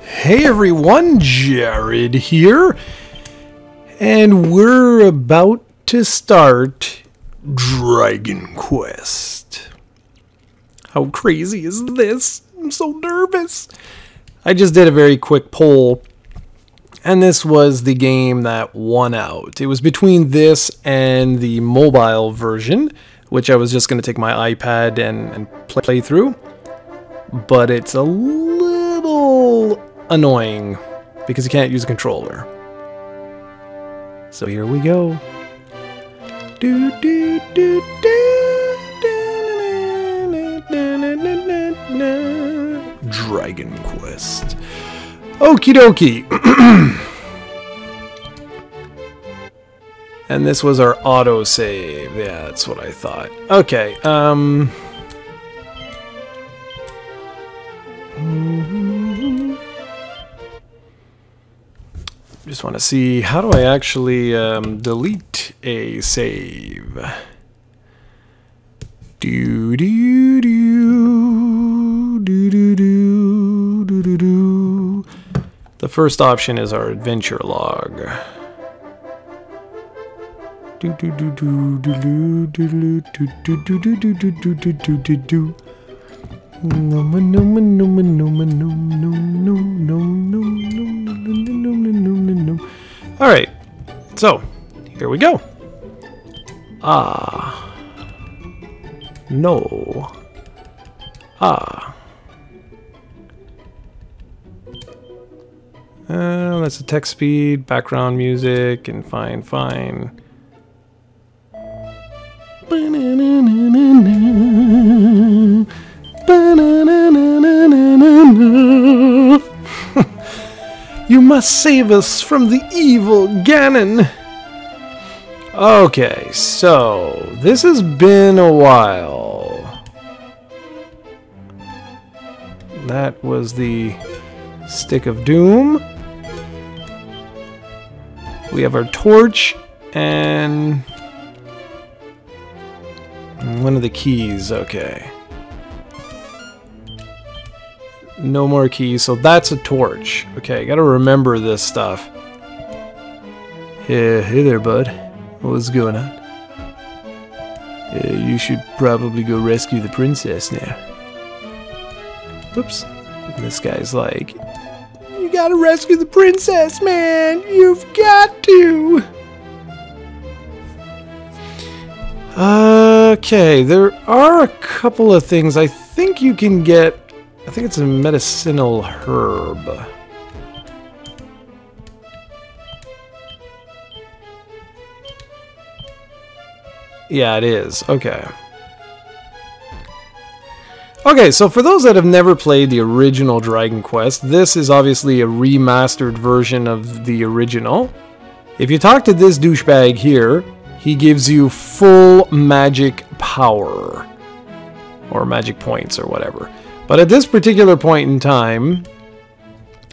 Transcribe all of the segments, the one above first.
Hey everyone, Jared here, and we're about to start Dragon Quest. How crazy is this? I'm so nervous. I just did a very quick poll, and this was the game that won out. It was between this and the mobile version, which I was just going to take my iPad and play through, but it's a little annoying because you can't use a controller. So here we go. Dragon Quest. Okie dokie. And this was our autosave. Yeah, that's what I thought. Okay, just want to see, how do I actually delete a save? Do do do do do do do do do. The first option is our adventure log. Do do do do do do do do do do do do do do do do do do. No no no no no no no no no no no no. All right, so here we go. Ah, no, ah. That's the text speed, background music, and fine. You must save us from the evil Ganon. Okay, so this has been a while. That was the Stick of Doom. We have our torch and one of the keys. Okay. No more keys, so that's a torch. Okay, gotta remember this stuff. Hey there, bud. What's going on? You should probably go rescue the princess now. Oops. This guy's like, you gotta rescue the princess, man! You've got to! Okay, there are a couple of things I think you can get. I think it's a medicinal herb. Yeah, it is. Okay. Okay, so for those that have never played the original Dragon Quest, this is obviously a remastered version of the original. If you talk to this douchebag here, he gives you full magic power. Or magic points or whatever. But at this particular point in time,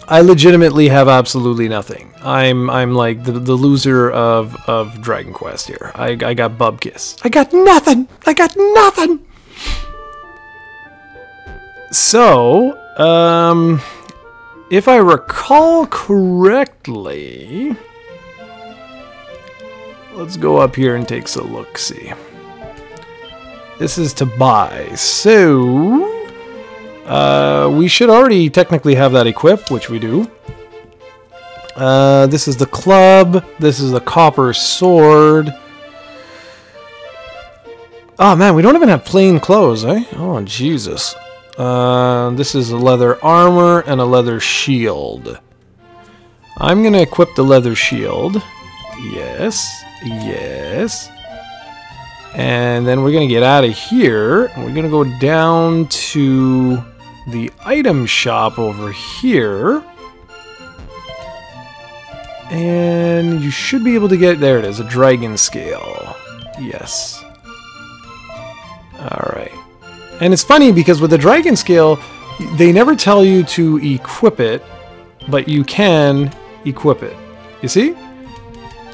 I legitimately have absolutely nothing. I'm like the loser of Dragon Quest here. I got Bubkiss. I got nothing! I got nothing! So, if I recall correctly, let's go up here and take a look-see. This is to buy. So we should already technically have that equipped, which we do. This is the club. This is the copper sword. Oh man, we don't even have plain clothes, eh? Oh Jesus. This is a leather armor and a leather shield. I'm gonna equip the leather shield. Yes, yes. And then we're gonna get out of here. And we're gonna go down to the item shop over here. And you should be able to get, there it is, a dragon scale. Yes. Alright. And it's funny because with the dragon scale, they never tell you to equip it, but you can equip it. You see?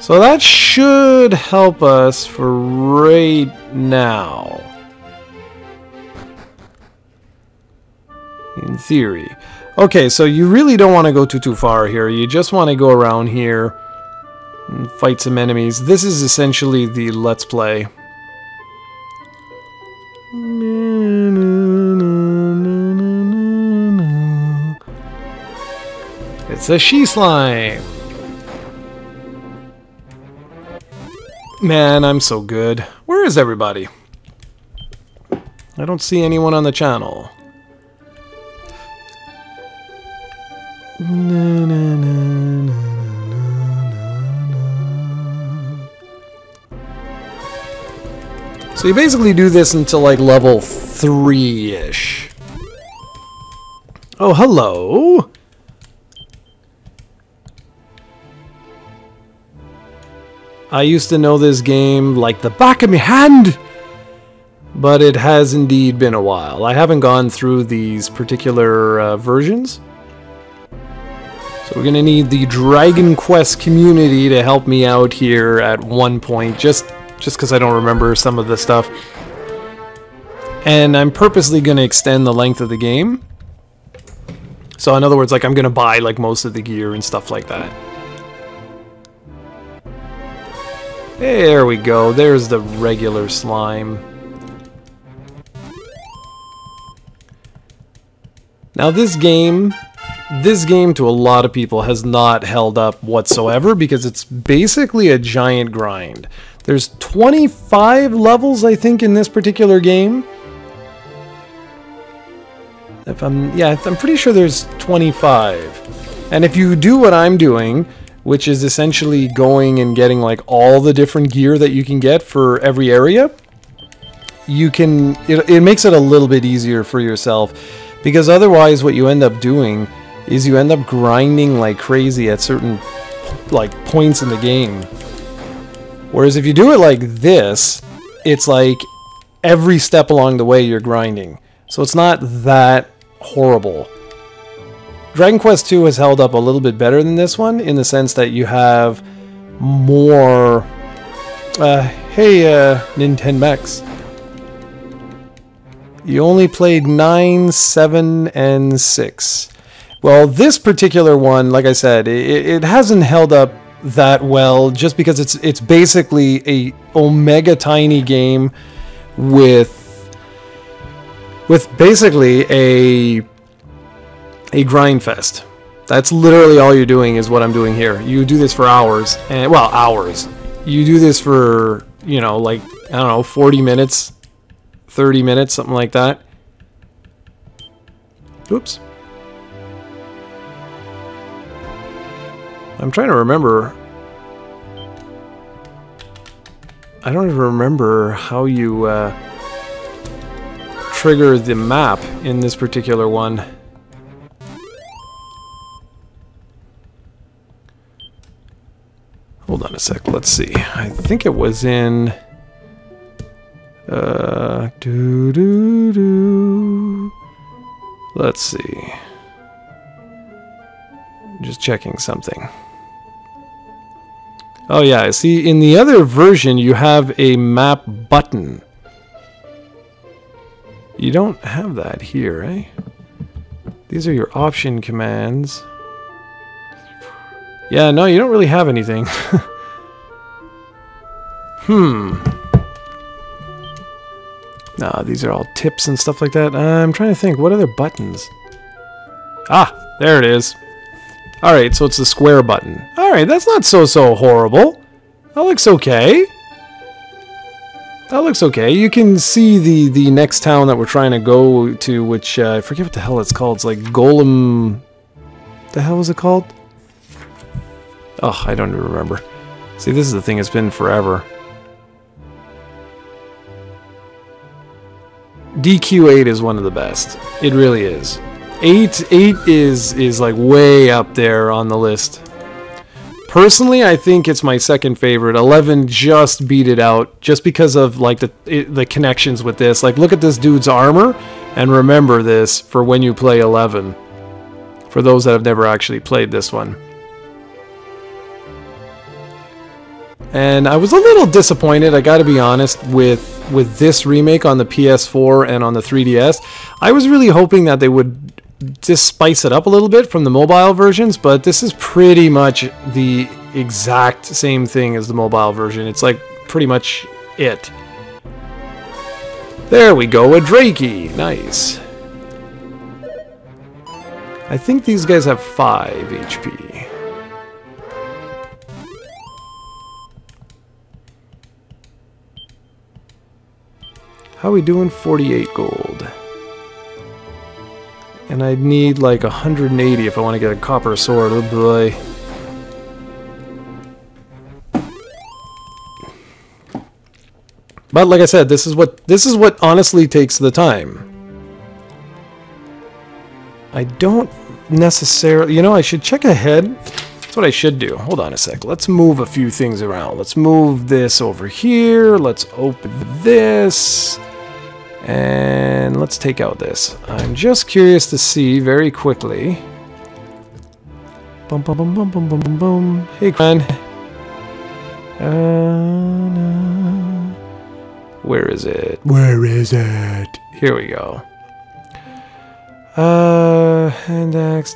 So that should help us for right now. In theory. Okay, so you really don't want to go too far here. You just want to go around here and fight some enemies. This is essentially the Let's Play. It's a she slime. Man, I'm so good. Where is everybody? I don't see anyone on the channel. So you basically do this until like level 3-ish. Oh, hello. I used to know this game like the back of my hand, but it has indeed been a while. I haven't gone through these particular versions. So we're going to need the Dragon Quest community to help me out here at one point, just because I don't remember some of the stuff. And I'm purposely going to extend the length of the game. So in other words, like I'm going to buy like most of the gear and stuff like that. There we go. There's the regular slime. Now this game to a lot of people has not held up whatsoever because it's basically a giant grind. There's 25 levels, I think, in this particular game. I'm pretty sure there's 25. And if you do what I'm doing, which is essentially going and getting like all the different gear that you can get for every area, it makes it a little bit easier for yourself, because otherwise what you end up doing is you end up grinding like crazy at certain like points in the game. Whereas if you do it like this, it's like every step along the way you're grinding. So it's not that horrible. Dragon Quest II has held up a little bit better than this one, in the sense that you have more... Nintendo Mex. You only played 9, 7, and 6. Well, this particular one, like I said, it hasn't held up that well, just because it's basically a omega tiny game with basically a grind fest. That's literally all you're doing is what I'm doing here. You do this for hours, and well, hours. You do this for, you know, like, I don't know, 40 minutes, 30 minutes, something like that. Oops. I'm trying to remember. I don't even remember how you trigger the map in this particular one. Hold on a sec, let's see. I think it was in... Let's see. Just checking something. Oh yeah, see, in the other version you have a map button. You don't have that here, eh? These are your option commands. Yeah, no, you don't really have anything. Nah, these are all tips and stuff like that. I'm trying to think, what other buttons? Ah, there it is. Alright, so it's the square button. Alright, that's not so horrible. That looks okay. That looks okay. You can see the next town that we're trying to go to, which I forget what the hell it's called. It's like Golem... The hell is it called? Oh, I don't even remember. See, this is the thing, it's been forever. DQ8 is one of the best. It really is. 8 is like way up there on the list. Personally, I think it's my second favorite. 11 just beat it out, just because of like the connections with this. Like, look at this dude's armor, and remember this for when you play 11. For those that have never actually played this one. And I was a little disappointed, I gotta be honest, with this remake on the PS4 and on the 3DS. I was really hoping that they would just spice it up a little bit from the mobile versions, but this is pretty much the exact same thing as the mobile version. It's like pretty much it. There we go, a Drakey. Nice. I think these guys have 5 HP. How are we doing? 48 gold. And I'd need like 180 if I want to get a copper sword. Oh boy. But like I said, this is what honestly takes the time. I don't necessarily, you know, I should check ahead. That's what I should do. Hold on a sec. Let's move a few things around. Let's move this over here. Let's open this. And let's take out this. I'm just curious to see very quickly. Bum bum bum bum bum bum bum bum. Hey, Cran. Where is it? Where is it? Here we go. Hand axe.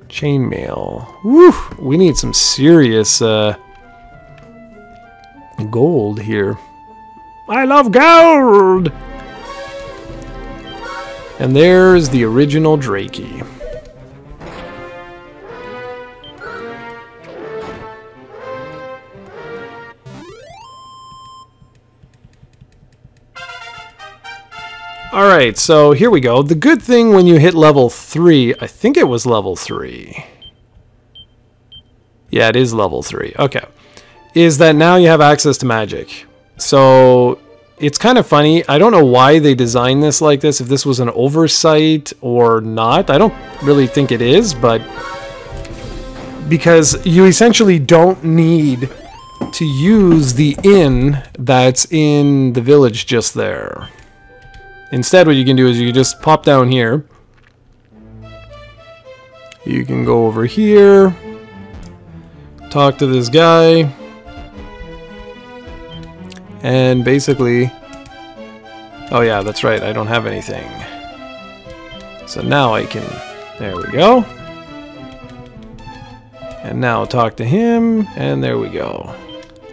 Chainmail. Woo! We need some serious gold here. I love gold! And there's the original Drakey. Alright, so here we go. The good thing when you hit level 3, I think it was level 3. Yeah, it is level 3. Okay. Is that now you have access to magic. So it's kind of funny. I don't know why they designed this like this, if this was an oversight or not. I don't really think it is, but because you essentially don't need to use the inn that's in the village just there. Instead, what you can do is you can just pop down here. You can go over here, talk to this guy, and basically, oh yeah, that's right, I don't have anything. So now I can, there we go. And now talk to him, and there we go.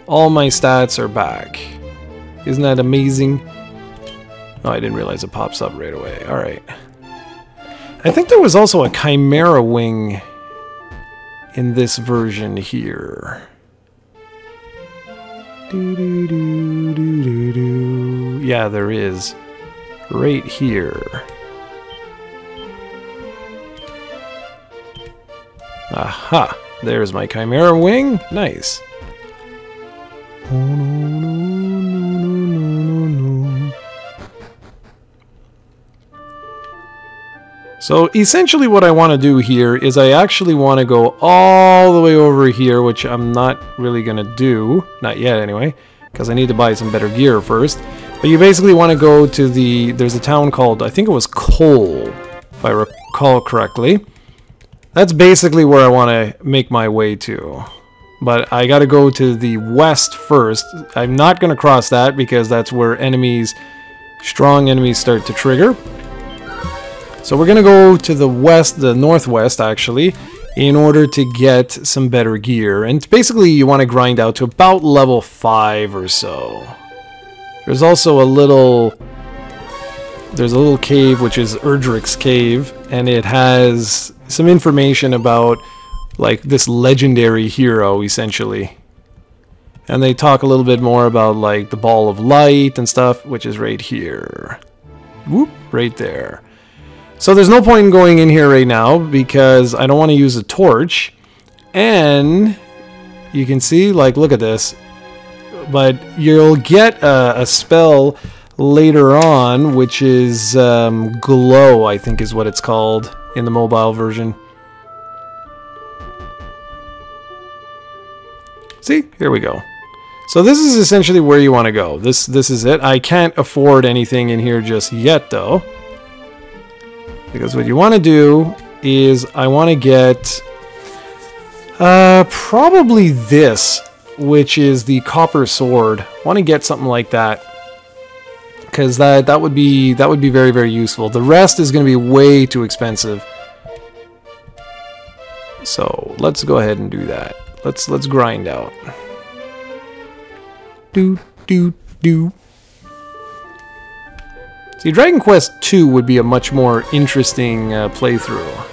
All my stats are back. Isn't that amazing? Oh, I didn't realize it pops up right away. Alright. I think there was also a Chimera Wing in this version here. Yeah, there is. Right here. Aha! There's my Chimera Wing. Nice. Oh, no, no, no, no, no, no. So essentially what I want to do here is I actually want to go all the way over here, which I'm not really going to do. Not yet anyway, because I need to buy some better gear first. But you basically want to go to the, there's a town called, I think it was Cole, if I recall correctly. That's basically where I want to make my way to. But I got to go to the west first. I'm not going to cross that because that's where enemies, strong enemies start to trigger. So we're going to go to the west, the northwest actually, in order to get some better gear. And basically you want to grind out to about level 5 or so. There's also a little, there's a little cave which is Erdrick's cave, and it has some information about like this legendary hero essentially. And they talk a little bit more about like the ball of light and stuff, which is right here. Whoop, right there. So there's no point in going in here right now because I don't want to use a torch. And you can see, like, look at this. But you'll get a spell later on, which is Glow, I think is what it's called in the mobile version. See? Here we go. So this is essentially where you want to go. This is it. I can't afford anything in here just yet, though. Because what you want to do is I want to get probably this, which is the copper sword. I want to get something like that. because that would be very, very useful. The rest is going to be way too expensive. So let's go ahead and do that. Let's grind out. Do. See, Dragon Quest II would be a much more interesting playthrough.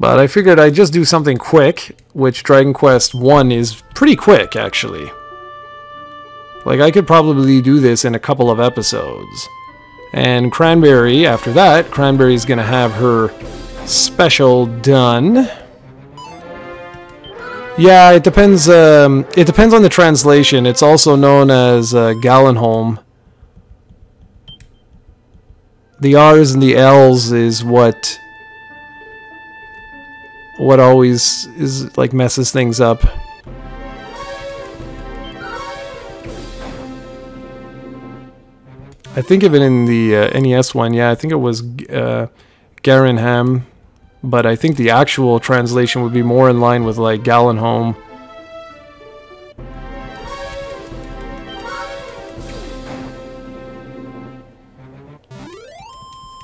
But I figured I'd just do something quick, which Dragon Quest I is pretty quick, actually. Like, I could probably do this in a couple of episodes. And Cranberry, after that, Cranberry's gonna have her special done. Yeah, it depends on the translation. It's also known as Gallenholm. The R's and the L's is what always is like messes things up. I think of it in the NES one. Yeah, I think it was Garenham, but I think the actual translation would be more in line with like Gallenholm.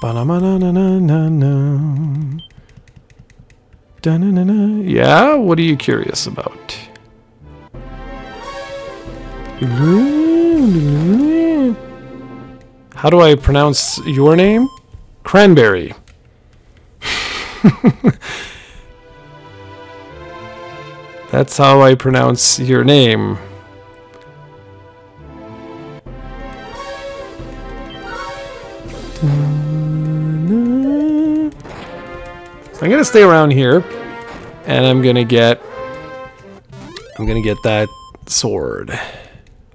Ba-na-na-na-na-na-na. Yeah, what are you curious about? How do I pronounce your name? Cranberry. That's how I pronounce your name. So I'm gonna stay around here, and I'm gonna get that sword.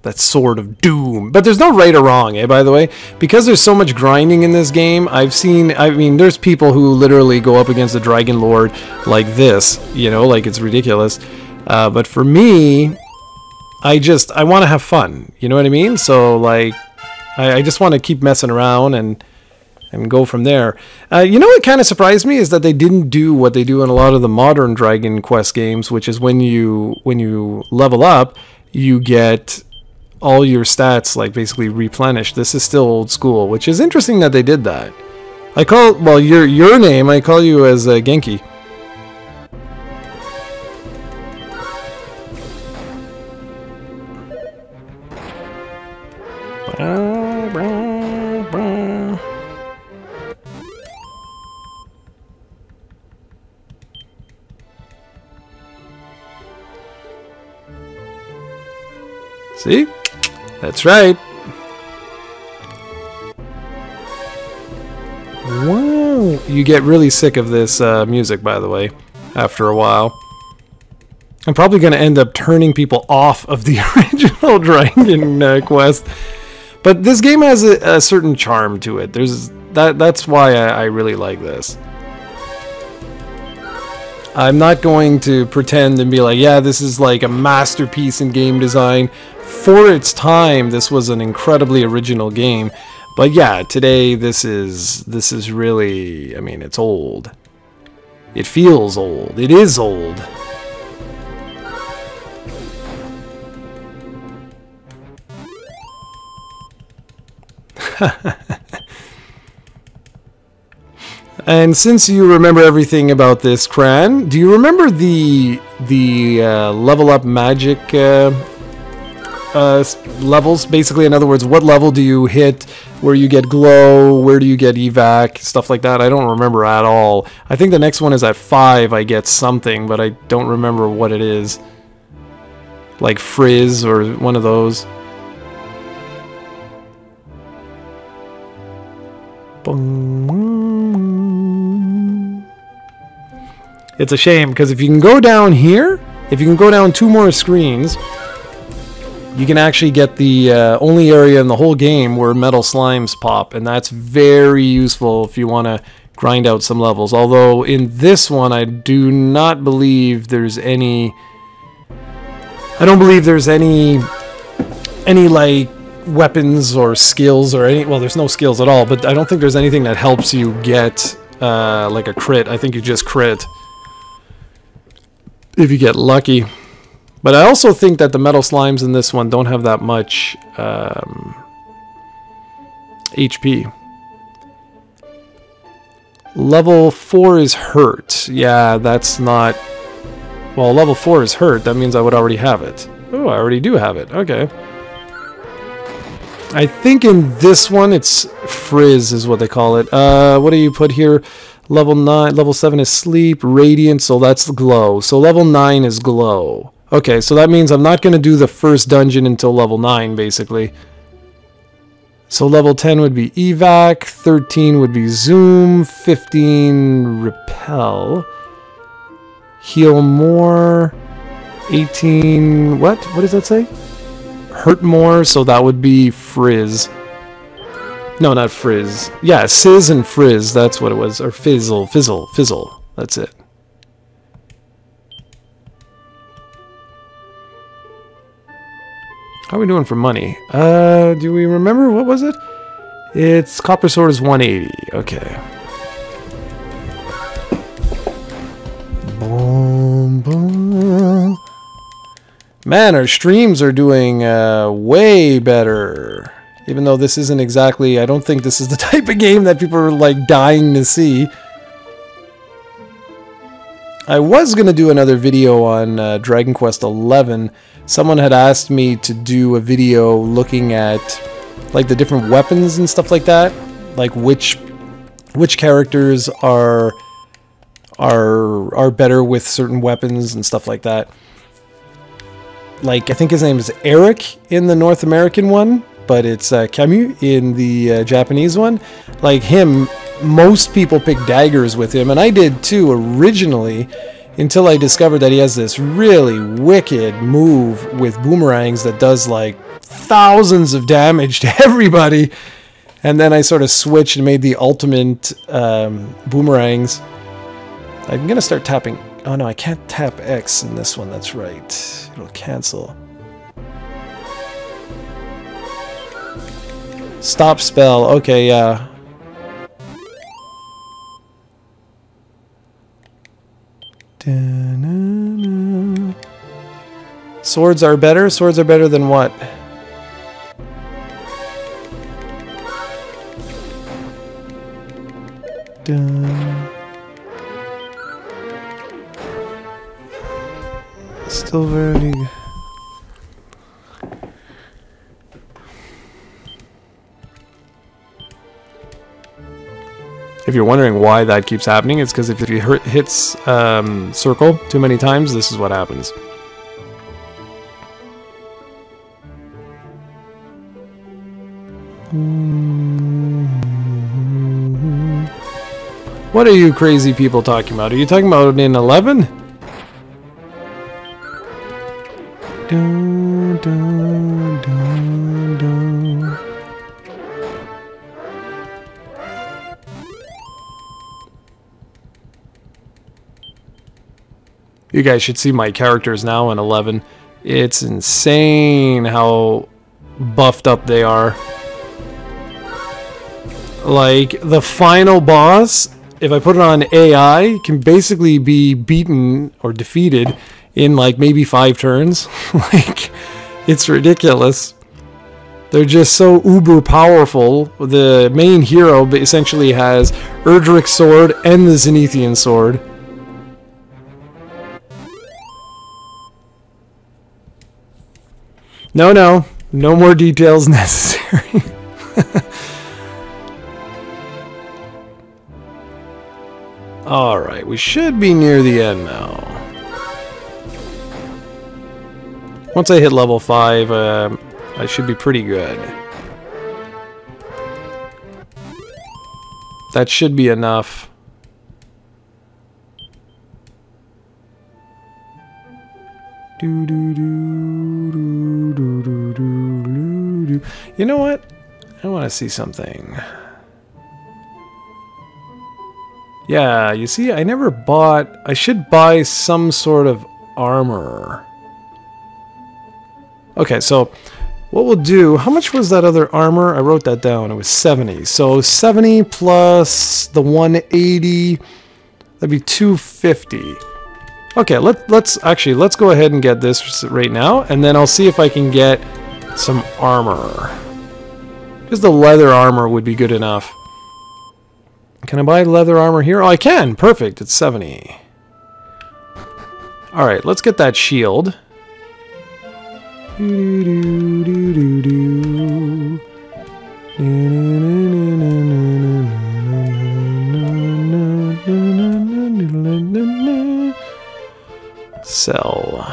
That Sword of Doom. But there's no right or wrong, by the way. Because there's so much grinding in this game, I mean, there's people who literally go up against the Dragon Lord like this, you know, like it's ridiculous. But for me, I want to have fun, you know what I mean? So, like, I just want to keep messing around and go from there. You know what kind of surprised me is that they didn't do what they do in a lot of the modern Dragon Quest games, which is when you level up, you get all your stats like basically replenished. This is still old school, which is interesting that they did that. Well, your name, I call you as Genki. See? That's right. Wow. You get really sick of this music, by the way, after a while. I'm probably going to end up turning people off of the original Dragon Quest. But this game has a certain charm to it. That's why I really like this. I'm not going to pretend and be like, yeah, this is like a masterpiece in game design. For its time, this was an incredibly original game. But yeah, today this is really, I mean, it's old. It feels old. It is old. And since you remember everything about this, Cran, do you remember the level up magic levels? Basically, in other words, what level do you hit, where you get glow, where do you get evac, stuff like that? I don't remember at all. I think the next one is at 5, I get something, but I don't remember what it is. Like frizz or one of those. It's a shame, because if you can go down here, if you can go down 2 more screens, you can actually get the only area in the whole game where metal slimes pop, and that's very useful if you want to grind out some levels. Although in this one, I do not believe there's any... I don't believe there's any like weapons or skills or any... Well, there's no skills at all, but I don't think there's anything that helps you get like a crit. I think you just crit if you get lucky. But I also think that the metal slimes in this one don't have that much HP. Level 4 is hurt. Yeah, that's not... Well, level 4 is hurt. That means I would already have it. Oh, I already do have it. Okay. I think in this one, it's frizz is what they call it. What do you put here? Level 9, level 7 is sleep, radiant, so that's glow. So level 9 is glow. Okay, so that means I'm not going to do the first dungeon until level 9, basically. So level 10 would be evac, 13 would be zoom, 15 repel, heal more, 18, what does that say? Hurt more, so that would be frizz. No, not frizz. Yeah, sizz and frizz, that's what it was. Or fizzle, that's it. How are we doing for money? Do we remember? What was it? It's copper sword is 180. Okay. Boom, boom. Man, our streams are doing way better. Even though this isn't exactly... I don't think this is the type of game that people are like dying to see. I was going to do another video on Dragon Quest XI. Someone had asked me to do a video looking at like the different weapons and stuff like that. Like which characters are better with certain weapons and stuff like that. Like, I think his name is Eric in the North American one, but it's Camus in the Japanese one. Like him, most people pick daggers with him, and I did too originally, until I discovered that he has this really wicked move with boomerangs that does like thousands of damage to everybody. And then I sort of switched and made the ultimate boomerangs. I'm gonna start tapping. Oh no, I can't tap X in this one, that's right. It'll cancel. Stop spell, okay, yeah. Swords are better? Swords are better than what? Still very... If you're wondering why that keeps happening, it's because if you hits circle too many times, this is what happens. What are you crazy people talking about? Are you talking about in 11? Dun, dun, dun, dun. You guys should see my characters now in 11. It's insane how buffed up they are. Like, the final boss, if I put it on AI, can basically be beaten or defeated in like maybe 5 turns. Like, it's ridiculous. They're just so uber powerful. The main hero essentially has Erdrick's sword and the Zenithian sword. No more details necessary. Alright, we should be near the end now. Once I hit level 5, I should be pretty good. That should be enough. You know what? I want to see something. Yeah, you see, I never bought... I should buy some sort of armor. Okay, so what we'll do... How much was that other armor? I wrote that down. It was 70. So 70 plus the 180... That'd be 250. Okay, let's go ahead and get this right now, and then I'll see if I can get some armor. Just the leather armor would be good enough. Can I buy leather armor here? Oh, I can. Perfect. It's 70. All right, let's get that shield. Sell.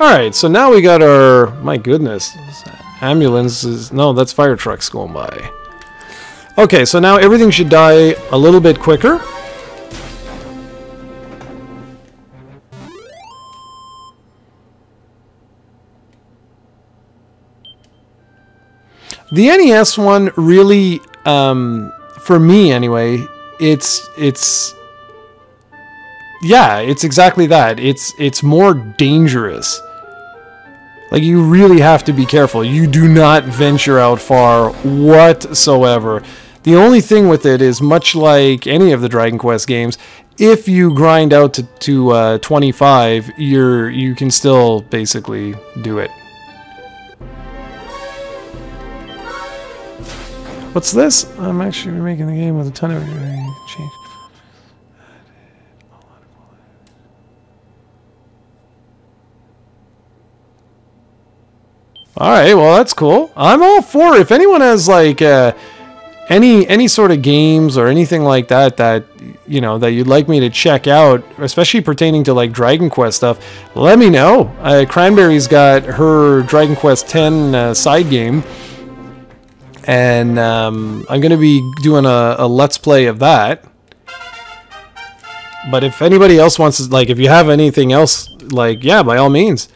Alright, so now we got our... My goodness. Ambulances... No, that's fire trucks going by. Okay, so now everything should die a little bit quicker. The NES one really, for me anyway, it's exactly that. It's more dangerous. Like, you really have to be careful. You do not venture out far whatsoever. The only thing with it is, much like any of the Dragon Quest games, if you grind out to 25, you can still basically do it. What's this? I'm actually remaking the game with a ton of change. Alright, well that's cool. I'm all for it. If anyone has like any sort of games or anything like that that you'd like me to check out, especially pertaining to like Dragon Quest stuff, let me know. Cranberry's got her Dragon Quest X side game, and I'm going to be doing a Let's Play of that. But if anybody else wants to, like, if you have anything else, like, yeah, by all means.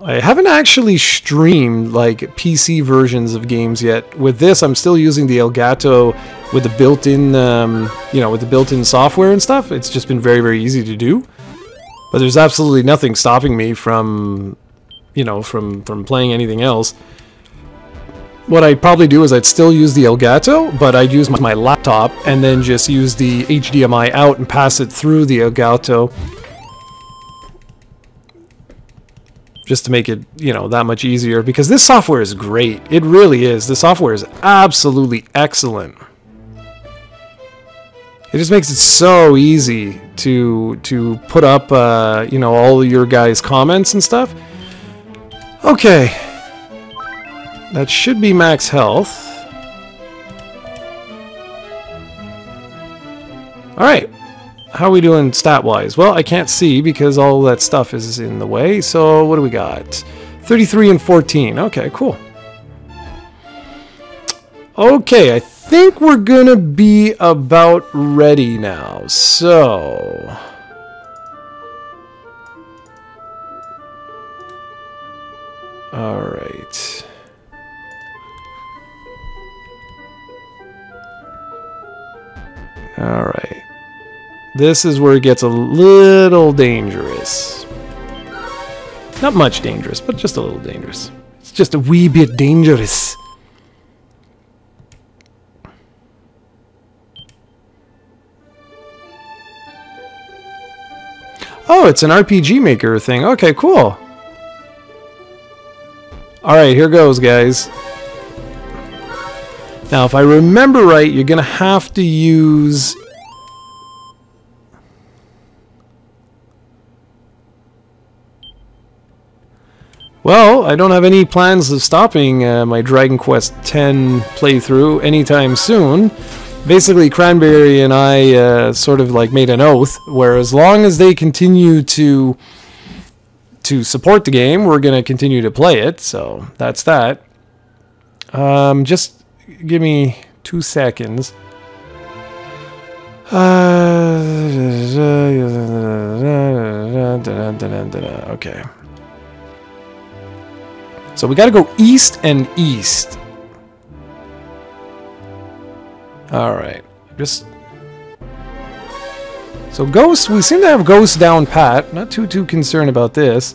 I haven't actually streamed, like, PC versions of games yet. With this, I'm still using the Elgato with the built-in, with the built-in software and stuff. It's just been very, very easy to do. But there's absolutely nothing stopping me from, from playing anything else. What I'd probably do is I'd still use the Elgato, but I'd use my laptop and then just use the HDMI out and pass it through the Elgato. Just to make it, that much easier, because this software is great. It really is. The software is absolutely excellent. It just makes it so easy to put up, all your guys' comments and stuff. Okay. That should be max health. Alright. How are we doing stat-wise? Well, I can't see because all that stuff is in the way. So, what do we got? 33 and 14. Okay, cool. Okay, I think we're gonna be about ready now. So... Alright. Alright. This is where it gets a little dangerous. Not much dangerous, but just a little dangerous. It's just a wee bit dangerous. Oh, it's an RPG Maker thing. Okay, cool. Alright, here goes, guys. Now, if I remember right, you're going to have to use... Well, I don't have any plans of stopping my Dragon Quest X playthrough anytime soon. Basically, Cranberry and I sort of like made an oath, where as long as they continue to support the game, we're going to continue to play it. So that's that. Just give me 2 seconds. Okay. So we got to go east and east. Alright. So Ghost, we seem to have Ghost down pat. Not too concerned about this.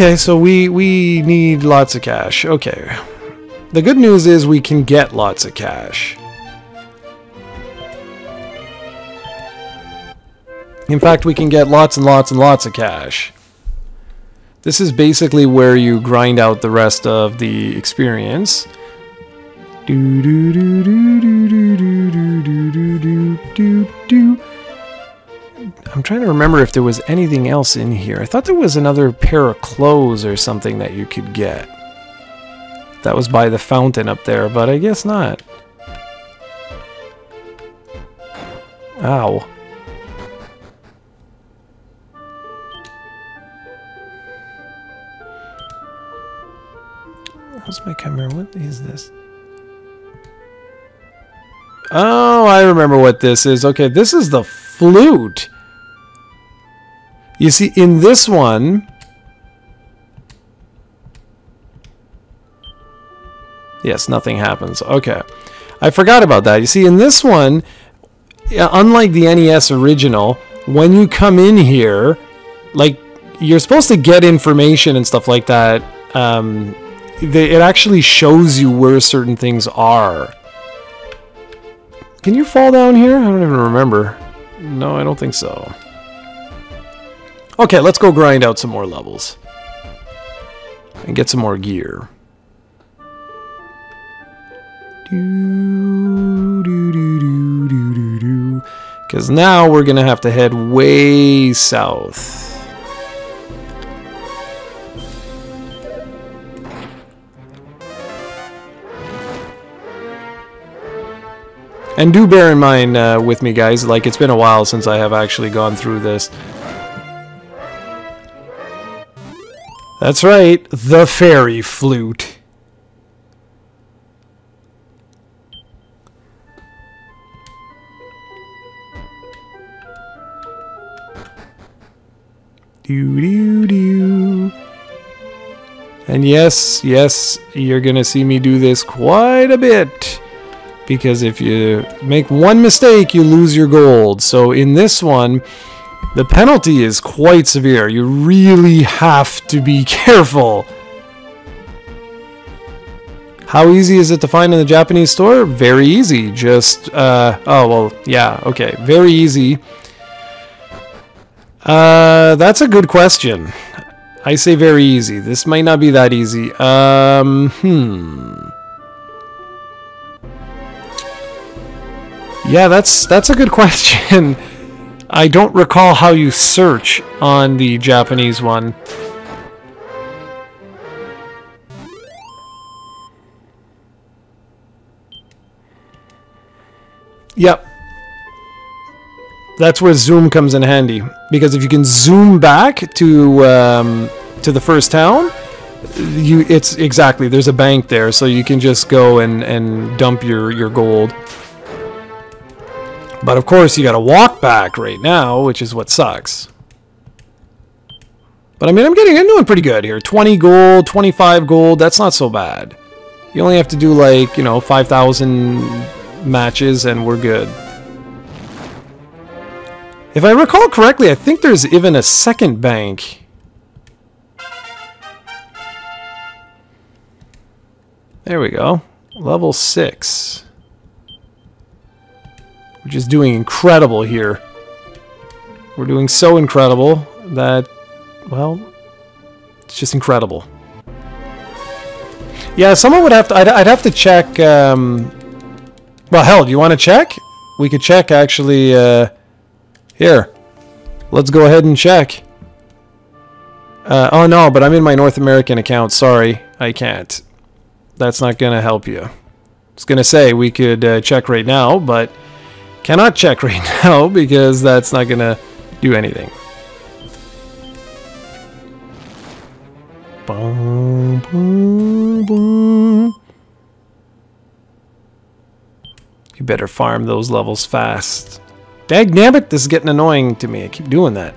Okay, so we need lots of cash. Okay. The good news is we can get lots of cash. In fact, we can get lots and lots and lots of cash. This is basically where you grind out the rest of the experience. I'm trying to remember if there was anything else in here. I thought there was another pair of clothes or something that you could get. That was by the fountain up there, but I guess not. Ow. How's my camera? What is this? Oh, I remember what this is. Okay, this is the flute. You see, in this one... Yes, nothing happens. Okay. I forgot about that. You see, in this one, unlike the NES original, when you come in here, like, you're supposed to get information and stuff like that. It actually shows you where certain things are. Can you fall down here? I don't even remember. No, I don't think so. Okay, let's go grind out some more levels. And get some more gear. Because now we're going to have to head way south. And do bear in mind with me, guys, like, it's been a while since I have actually gone through this. That's right, the fairy flute. Doo-doo-doo. And yes, you're gonna see me do this quite a bit. Because if you make one mistake, you lose your gold. So in this one, the penalty is quite severe. You really have to be careful. How easy is it to find in the Japanese store? Very easy. Just, oh, well, yeah, okay. Very easy. That's a good question. I say very easy. This might not be that easy. Yeah, that's a good question. I don't recall how you search on the Japanese one. Yep. That's where zoom comes in handy. Because if you can zoom back to the first town, it's exactly, there's a bank there, so you can just go and dump your gold. But of course, you gotta walk back right now, which is what sucks. But I mean, I'm doing pretty good here. 20 gold, 25 gold, that's not so bad. You only have to do like, 5,000 matches and we're good. If I recall correctly, I think there's even a second bank. There we go. Level 6. We're just doing incredible here. We're doing so incredible that, well, it's just incredible. Yeah, someone would have to, I'd have to check, well, hell, do you want to check? We could check, actually, here. Let's go ahead and check. Oh, no, but I'm in my North American account. Sorry, I can't. That's not going to help you. I was going to say we could check right now, but cannot check right now because that's not going to do anything. Boom, boom, boom. You better farm those levels fast. Dagnabbit, this is getting annoying to me. I keep doing that.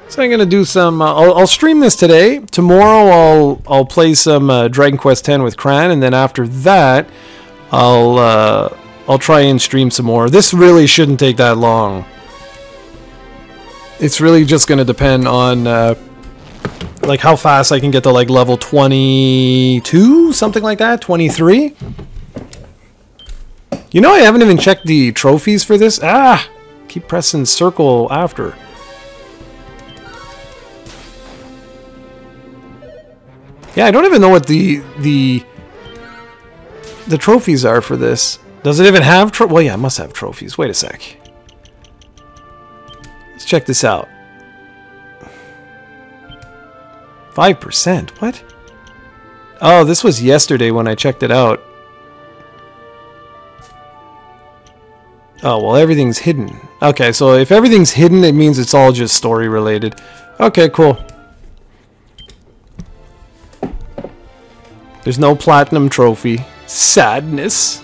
So I'm gonna do some. I'll stream this today. Tomorrow I'll play some Dragon Quest X with Cran, and then after that I'll try and stream some more. This really shouldn't take that long. It's really just going to depend on like how fast I can get to like level 22, something like that, 23. You know, I haven't even checked the trophies for this. Ah, keep pressing circle after. Yeah, I don't even know what the trophies are for this. Does it even have well, yeah, it must have trophies. Wait a sec. Let's check this out. 5%? What? Oh, this was yesterday when I checked it out. Oh, well, everything's hidden. Okay, so if everything's hidden, it means it's all just story related. Okay, cool. There's no platinum trophy. Sadness.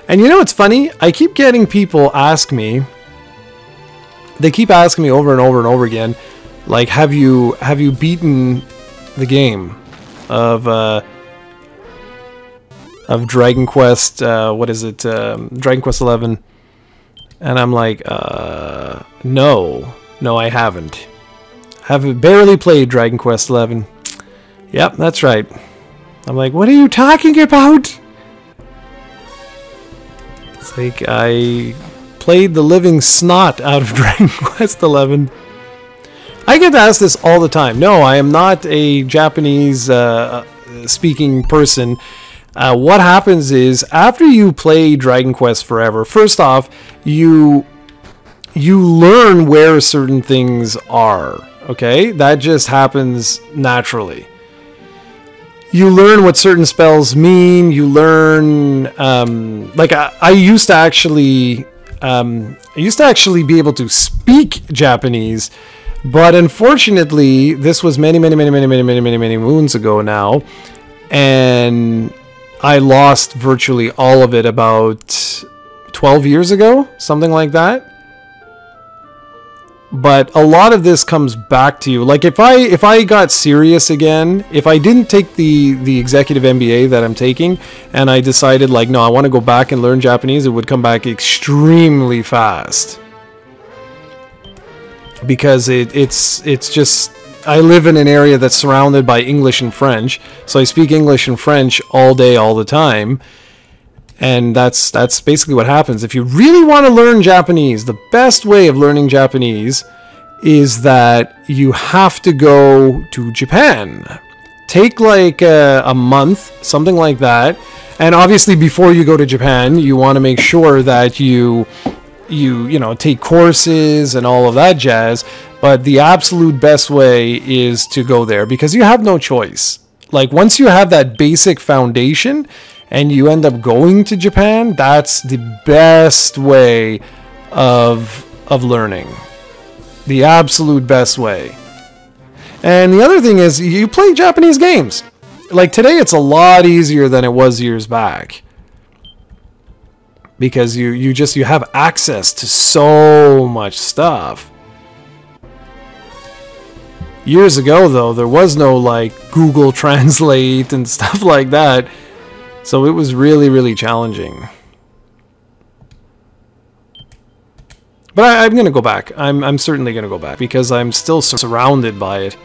And you know what's funny? I keep getting people ask me. They keep asking me over and over and over again, like, have you beaten the game of Dragon Quest? What is it? Dragon Quest 11. And I'm like, no, I haven't. Have barely played Dragon Quest 11. Yep, that's right. I'm like, what are you talking about? It's like I played the living snot out of Dragon Quest 11. I get asked this all the time. No, I am not a Japanese speaking person. What happens is, after you play Dragon Quest forever, first off, you learn where certain things are. Okay? That just happens naturally. You learn what certain spells mean. You learn, like I used to actually be able to speak Japanese, but unfortunately, this was many moons ago now, and I lost virtually all of it about 12 years ago, something like that. But a lot of this comes back to you. Like if I got serious again, if I didn't take the executive MBA that I'm taking, and I decided like, no, I want to go back and learn Japanese, it would come back extremely fast. Because it's just, I live in an area that's surrounded by English and French, so I speak English and French all day, all the time. And that's basically what happens. If you really want to learn Japanese, the best way of learning Japanese is that you have to go to Japan. Take like a month, something like that. And obviously before you go to Japan, you want to make sure that you know, take courses and all of that jazz. But the absolute best way is to go there because you have no choice. Like once you have that basic foundation, and you end up going to Japan, that's the best way of learning. The absolute best way. And the other thing is, you play Japanese games. Like today, it's a lot easier than it was years back. Because you have access to so much stuff. Years ago, though, there was no like Google Translate and stuff like that. So it was really challenging. But I'm going to go back. I'm certainly going to go back because I'm still surrounded by it.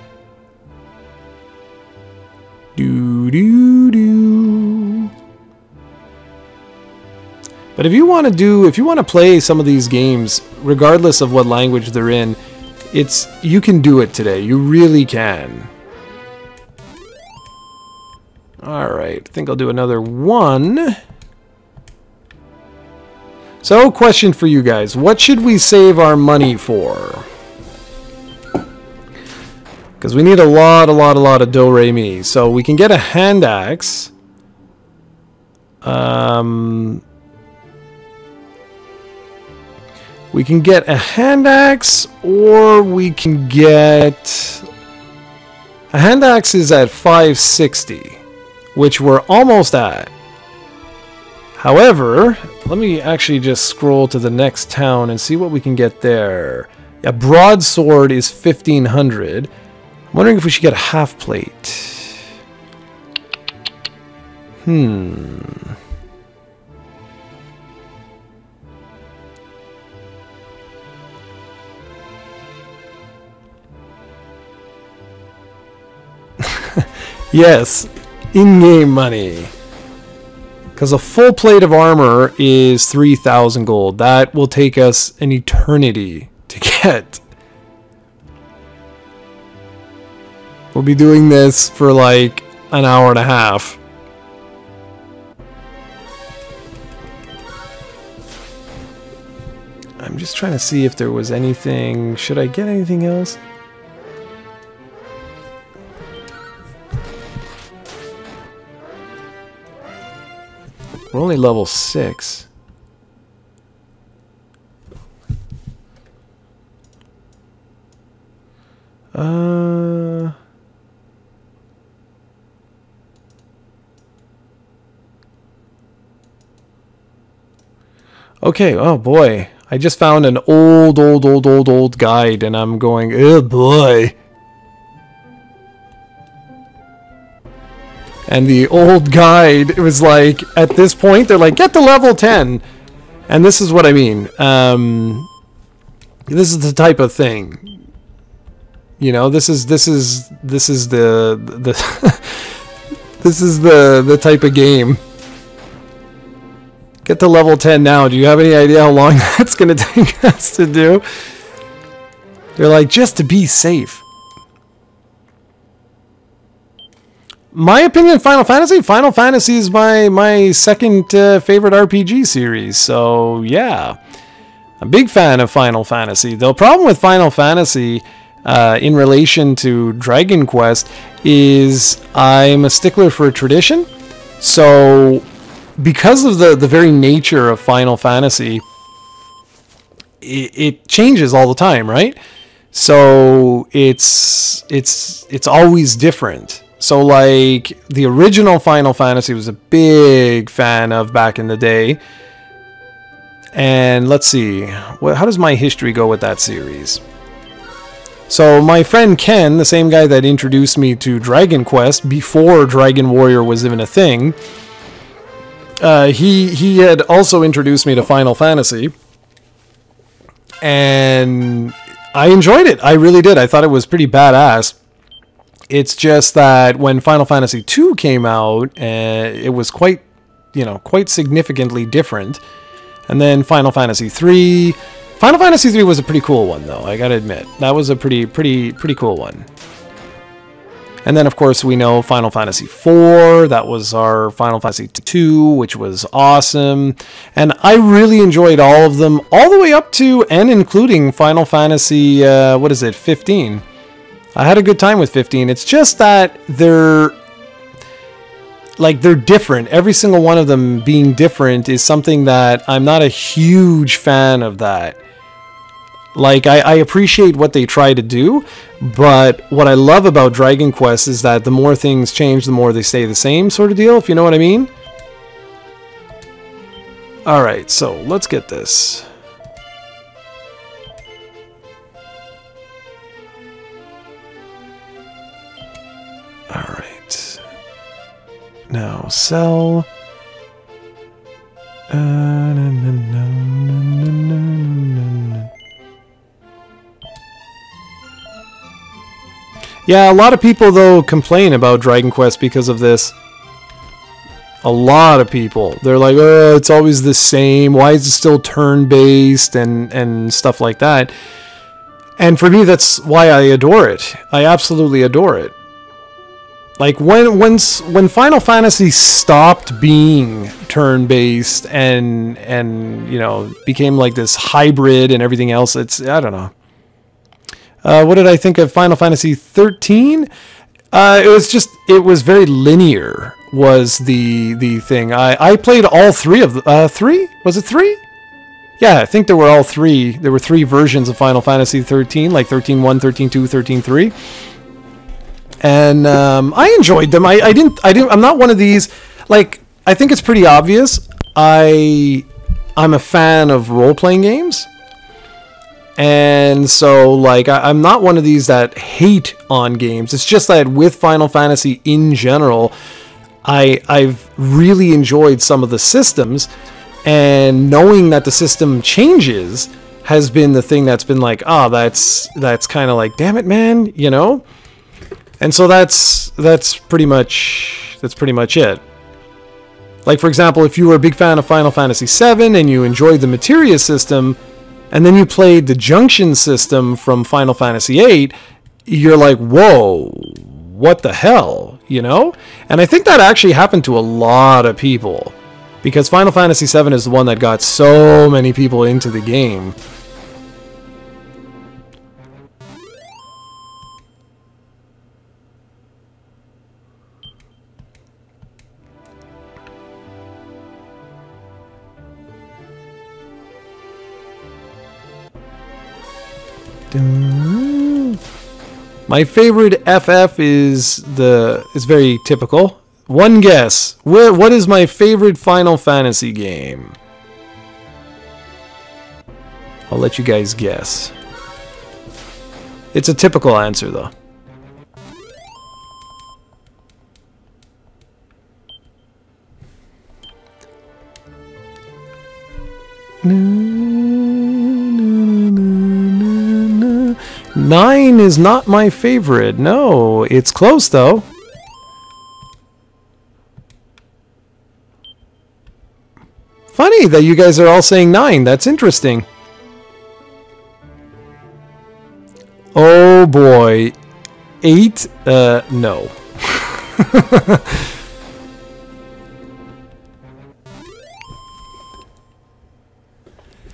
But if you want to play some of these games, regardless of what language they're in, you can do it today. You really can. Alright, I think I'll do another one. So, question for you guys. What should we save our money for? Because we need a lot of do-re-mi. So, we can get a hand axe. We can get a hand axe, or we can get... A hand axe is at 560. Which we're almost at. However, let me actually just scroll to the next town and see what we can get there. A broadsword is 1500. I'm wondering if we should get a half plate. Yes, in-game money. Because a full plate of armor is 3,000 gold. That will take us an eternity to get. We'll be doing this for like an hour and a half. I'm just trying to see if there was anything. Should I get anything else? We're only level 6. Okay, oh boy. I just found an old guide and I'm going, oh boy. And the old guide, it was like, at this point, they're like, get to level 10. And this is what I mean. This is the type of thing. You know, this is the this is the type of game. Get to level 10 now. Do you have any idea how long that's going to take us to do? They're like, just to be safe. My opinion, Final Fantasy is my second favorite RPG series. So, yeah. I'm a big fan of Final Fantasy. The problem with Final Fantasy in relation to Dragon Quest is I'm a stickler for tradition. So, because of the very nature of Final Fantasy, it changes all the time, right? So it's always different. So like the original Final Fantasy was a big fan of back in the day. And let's see, how does my history go with that series? So my friend Ken, the same guy that introduced me to Dragon Quest before Dragon Warrior was even a thing, he had also introduced me to Final Fantasy, and I enjoyed it. I really did. I thought it was pretty badass. It's just that when Final Fantasy 2 came out, it was quite significantly different. And then Final Fantasy 3. Final Fantasy 3 was a pretty cool one, though. I gotta admit, that was a pretty cool one. And then, of course, we know Final Fantasy 4. That was our Final Fantasy 2, which was awesome. And I really enjoyed all of them, all the way up to and including Final Fantasy, 15. I had a good time with 15. It's just that they're different. Every single one of them being different is something that I'm not a huge fan of that. Like, I appreciate what they try to do, but what I love about Dragon Quest is that the more things change, the more they stay the same sort of deal, if you know what I mean. Alright, so let's get this. Alright. Now, sell. Yeah, a lot of people, though, complain about Dragon Quest because of this. A lot of people. They're like, oh, it's always the same. Why is it still turn-based and stuff like that? And for me, that's why I adore it. I absolutely adore it. Like, when Final Fantasy stopped being turn-based and you know, became like this hybrid and everything else, I don't know. What did I think of Final Fantasy 13? It was very linear, was the thing. I played all three of the, three? Was it three? Yeah, I think there were all three. There were three versions of Final Fantasy 13, like 13.1, 13.2, 13.3. And I enjoyed them. I'm not one of these, like, I think it's pretty obvious. I'm a fan of role-playing games. And so, like, I'm not one of these that hate on games. It's just that with Final Fantasy in general, I've really enjoyed some of the systems, and knowing that the system changes has been the thing that's been like, oh, that's kind of like, damn it, man, you know? And so that's pretty much it. Like, for example, if you were a big fan of Final Fantasy VII and you enjoyed the Materia system, and then you played the Junction system from Final Fantasy VIII, you're like, whoa, what the hell, you know? And I think that actually happened to a lot of people, because Final Fantasy VII is the one that got so many people into the game. My favorite FF is very typical. One guess. What is my favorite Final Fantasy game? I'll let you guys guess. It's a typical answer, though. Nine is not my favorite. No, it's close though. Funny that you guys are all saying 9. That's interesting. Oh boy. 8? No.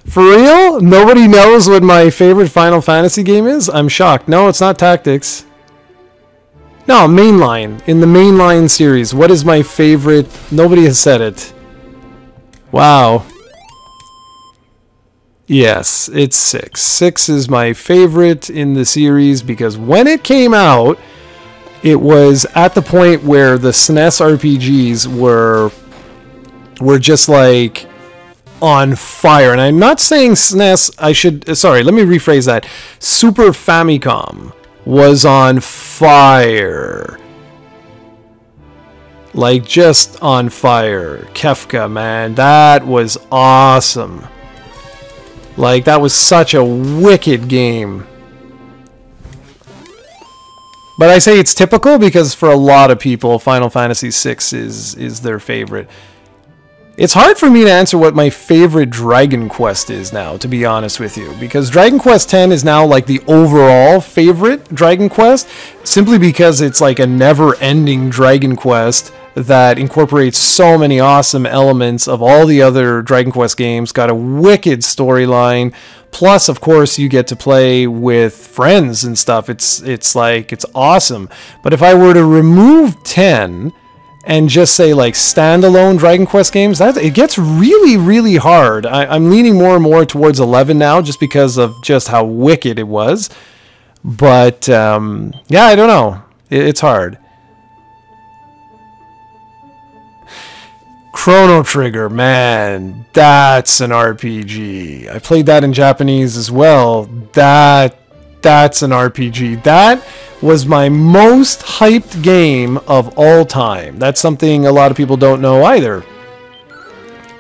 For real? Nobody knows what my favorite Final Fantasy game is? I'm shocked. No, it's not Tactics. No, Mainline. In the Mainline series, what is my favorite? Nobody has said it. Wow. Yes, it's 6. 6 is my favorite in the series because when it came out, it was at the point where the SNES RPGs were just like on fire. And I'm not saying SNES, sorry, let me rephrase that. Super Famicom was on fire. Like, just on fire. Kefka, man, that was awesome. Like, that was such a wicked game. But I say it's typical because for a lot of people, Final Fantasy VI is their favorite. It's hard for me to answer what my favorite Dragon Quest is now, to be honest with you. Because Dragon Quest X is now like the overall favorite Dragon Quest, simply because it's like a never-ending Dragon Quest that incorporates so many awesome elements of all the other Dragon Quest games, got a wicked storyline, plus of course you get to play with friends and stuff. It's awesome. But if I were to remove 10 and just say like standalone Dragon Quest games, it gets really, really hard. I'm leaning more and more towards 11 now just because of just how wicked it was. But yeah, I don't know. It's hard. Chrono Trigger, man, that's an RPG. I played that in Japanese as well. That's an RPG. That was my most hyped game of all time. That's something a lot of people don't know either.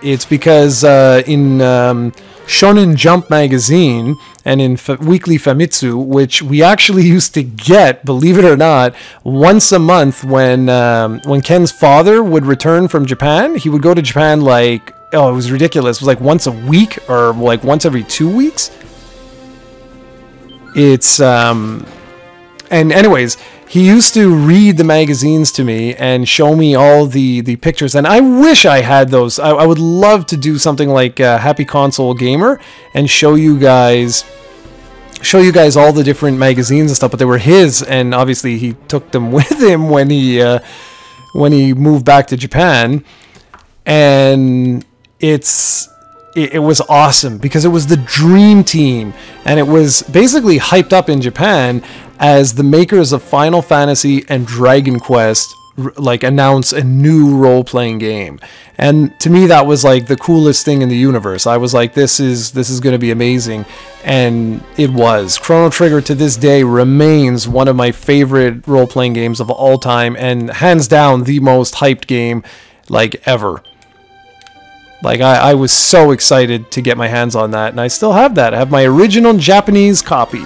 It's because in Shonen Jump magazine and in Weekly Famitsu, which we actually used to get, believe it or not, once a month when Ken's father would return from Japan. He would go to Japan like, oh, it was ridiculous. It was like once a week or like once every 2 weeks. It's and anyways, he used to read the magazines to me and show me all the pictures, and I wish I had those. I would love to do something like Happy Console Gamer and show you guys all the different magazines and stuff, but they were his, and obviously he took them with him when he moved back to Japan. And it was awesome because it was the dream team, and it was basically hyped up in Japan as the makers of Final Fantasy and Dragon Quest like announce a new role-playing game. And to me that was like the coolest thing in the universe. I was like, this is going to be amazing, and it was. Chrono Trigger to this day remains one of my favorite role-playing games of all time, and hands down the most hyped game like ever. Like, I was so excited to get my hands on that, and I still have that. I have my original Japanese copy.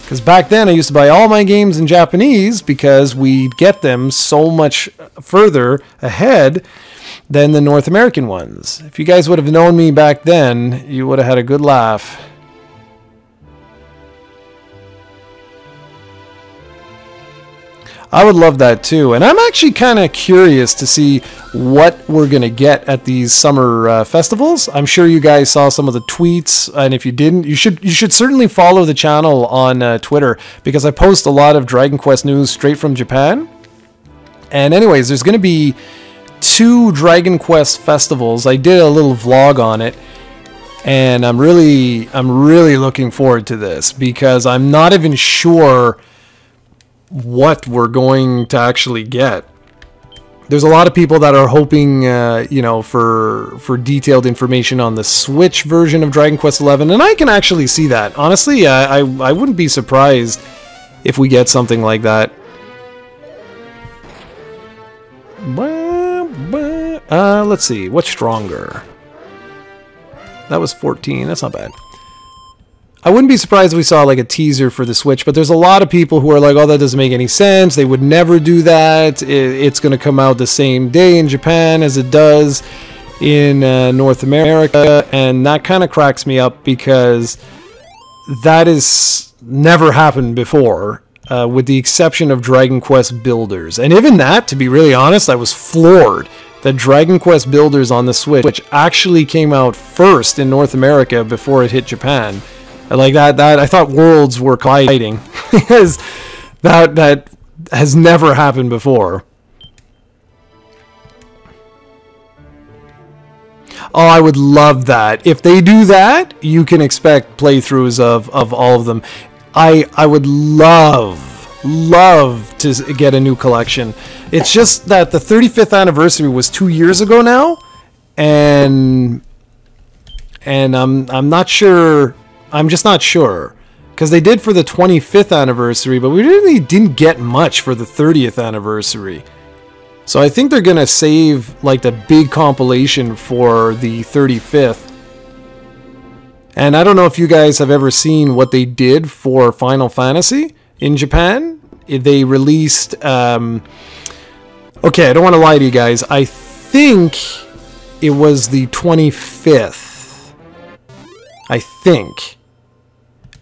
Because back then I used to buy all my games in Japanese because we'd get them so much further ahead than the North American ones. If you guys would have known me back then, you would have had a good laugh. I would love that too. And I'm actually kind of curious to see what we're going to get at these summer festivals. I'm sure you guys saw some of the tweets, and if you didn't, you should certainly follow the channel on Twitter, because I post a lot of Dragon Quest news straight from Japan. And anyways, there's going to be 2 Dragon Quest festivals. I did a little vlog on it, and I'm really looking forward to this, because I'm not even sure what we're going to actually get. There's a lot of people that are hoping, you know, for detailed information on the Switch version of Dragon Quest XI, and I can actually see that. Honestly, I wouldn't be surprised if we get something like that. Let's see, what's stronger? That was 14, that's not bad. I wouldn't be surprised if we saw like a teaser for the Switch, but there's a lot of people who are like, oh, that doesn't make any sense. They would never do that. It's going to come out the same day in Japan as it does in North America. And that kind of cracks me up, because that has never happened before, with the exception of Dragon Quest Builders. And even that, to be really honest, I was floored that Dragon Quest Builders on the Switch, which actually came out first in North America before it hit Japan. Like that I thought worlds were colliding, because that has never happened before. Oh, I would love that. If they do that, you can expect playthroughs of all of them. I would love to get a new collection. It's just that the 35th anniversary was 2 years ago now, and I'm not sure. I'm just not sure, because they did for the 25th anniversary, but we really didn't get much for the 30th anniversary. So I think they're going to save like the big compilation for the 35th. And I don't know if you guys have ever seen what they did for Final Fantasy in Japan. They released... okay, I don't want to lie to you guys. I think it was the 25th. I think.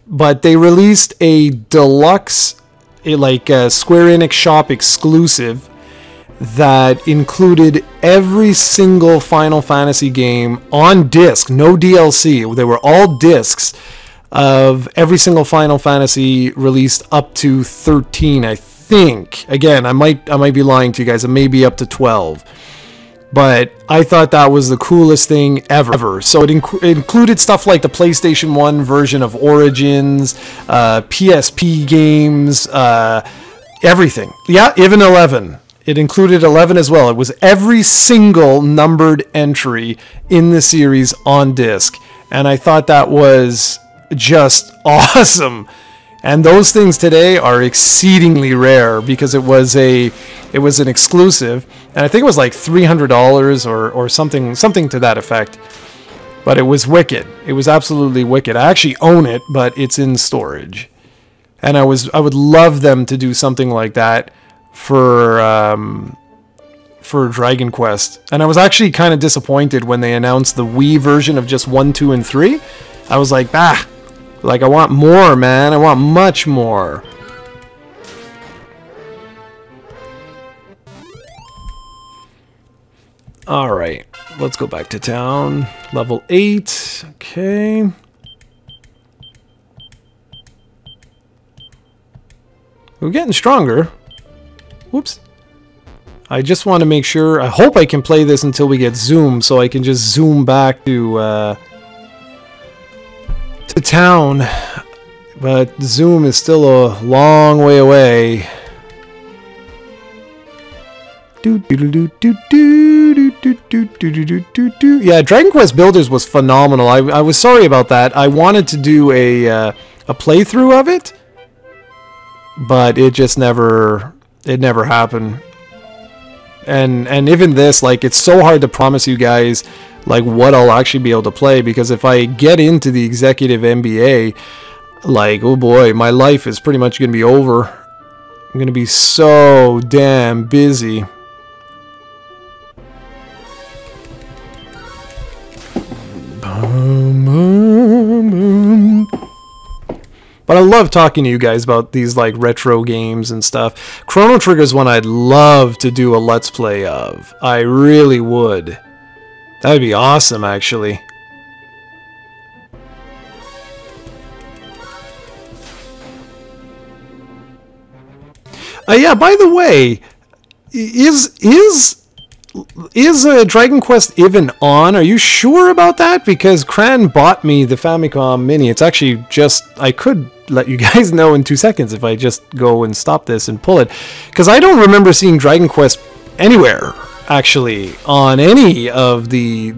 But they released a deluxe, like a Square-Enix shop exclusive, that included every single Final Fantasy game on disc, no DLC. They were all discs of every single Final Fantasy released up to 13, I think. Again, I might be lying to you guys. It may be up to 12. But I thought that was the coolest thing ever. So it included stuff like the PlayStation 1 version of Origins, PSP games, everything. Yeah, even 11. It included 11 as well. It was every single numbered entry in the series on disc. And I thought that was just awesome. And those things today are exceedingly rare, because it was an exclusive, and I think it was like $300 or something to that effect. But it was wicked. It was absolutely wicked. I actually own it, but it's in storage. And I would love them to do something like that for Dragon Quest. And I was actually kind of disappointed when they announced the Wii version of just 1, 2, and 3. I was like, bah. Like, I want more, man. I want much more. Alright, let's go back to town. Level 8. Okay. We're getting stronger. Whoops. I just want to make sure. I hope I can play this until we get zoom, so I can just zoom back to town, but zoom is still a long way away. Yeah, Dragon Quest Builders was phenomenal. I was sorry about that. I wanted to do a playthrough of it, but it just never happened. And even this, like, it's so hard to promise you guys like what I'll actually be able to play, because if I get into the executive MBA, Like, oh boy, my life is pretty much going to be over. I'm going to be so damn busy. But I love talking to you guys about these like retro games and stuff. Chrono Trigger is one I'd love to do a Let's Play of. I really would. That would be awesome, actually. Yeah, by the way, is Dragon Quest even on? Are you sure about that? Because Cran bought me the Famicom Mini. It's actually just... I could let you guys know in 2 seconds if I just go and stop this and pull it. Because I don't remember seeing Dragon Quest anywhere, actually, on any of the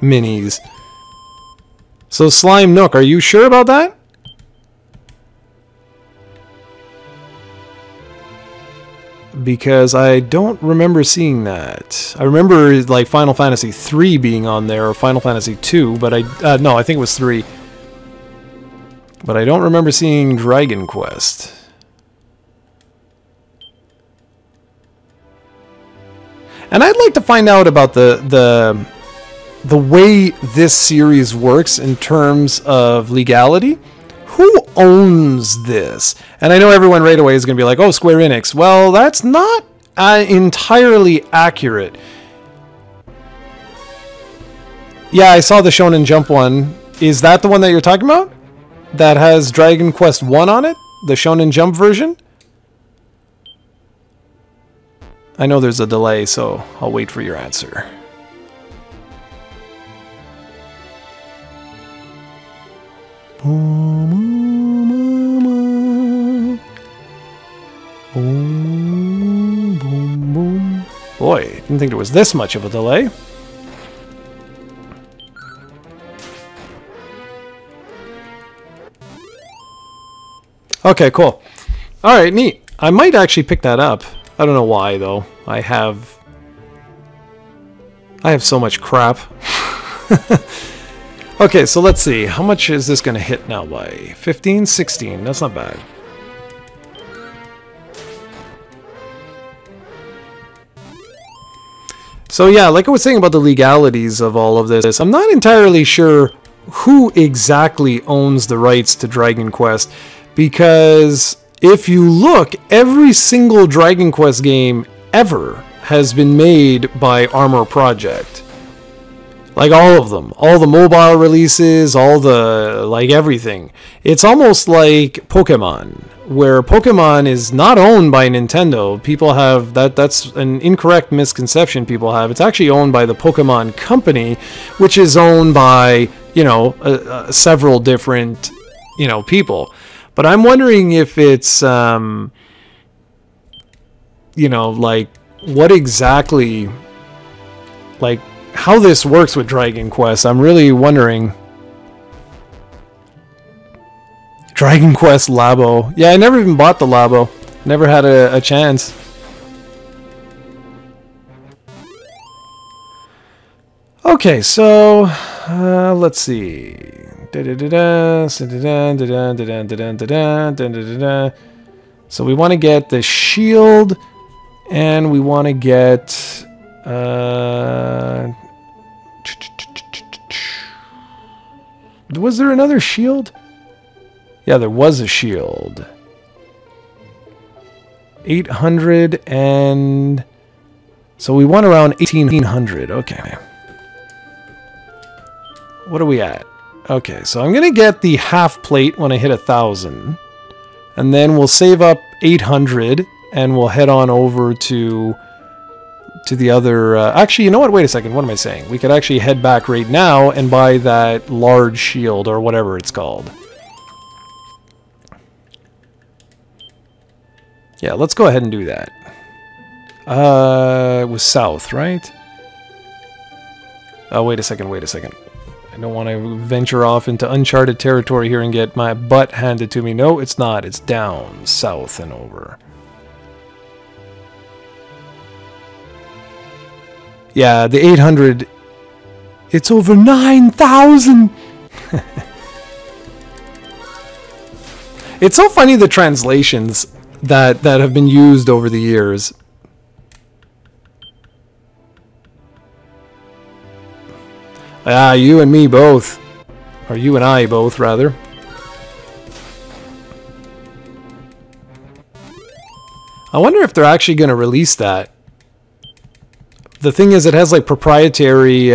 minis. So Slime Nook, are you sure about that? Because I don't remember seeing that. I remember like Final Fantasy 3 being on there, or Final Fantasy 2, but no, I think it was 3. But I don't remember seeing Dragon Quest. And I'd like to find out about the way this series works in terms of legality. Who owns this? And I know everyone right away is going to be like, oh, Square-Enix. Well, that's not entirely accurate. Yeah, I saw the Shonen Jump one. Is that the one that you're talking about? That has Dragon Quest 1 on it? The Shonen Jump version? I know there's a delay, so I'll wait for your answer. Boom, boom, boom. Boy, didn't think there was this much of a delay. Okay, cool. Alright, neat. I might actually pick that up. I don't know why, though. I have so much crap. Okay, so let's see. How much is this going to hit now by? 15, 16. That's not bad. So yeah, like I was saying about the legalities of all of this, I'm not entirely sure who exactly owns the rights to Dragon Quest, because if you look, every single Dragon Quest game ever has been made by Armor Project. Like all of them. All the mobile releases, all the, like everything. It's almost like Pokemon, where Pokemon is not owned by Nintendo. People have, that's an incorrect misconception people have. It's actually owned by the Pokemon Company, which is owned by, you know, several different, you know, people. But I'm wondering if it's, you know, like, what exactly, like, how this works with Dragon Quest. I'm really wondering. Dragon Quest Labo. Yeah, I never even bought the Labo. Never had a chance. Okay, so let's see. So we want to get the shield, and we want to get was there another shield? Yeah, there was a shield. 800, and so we want around 1800. Okay. What are we at? Okay, so I'm gonna get the half plate when I hit 1,000, and then we'll save up 800, and we'll head on over to the other... actually, you know what? Wait a second. What am I saying? We could actually head back right now and buy that large shield, or whatever it's called. Yeah, let's go ahead and do that. It was south, right? Oh, wait a second, wait a second. I don't want to venture off into uncharted territory here and get my butt handed to me. No, it's not. It's down, south, and over. Yeah, the 800... It's over 9,000! It's so funny, the translations that have been used over the years. Ah, you and me both. Or you and I both, rather. I wonder if they're actually going to release that. The thing is, it has like proprietary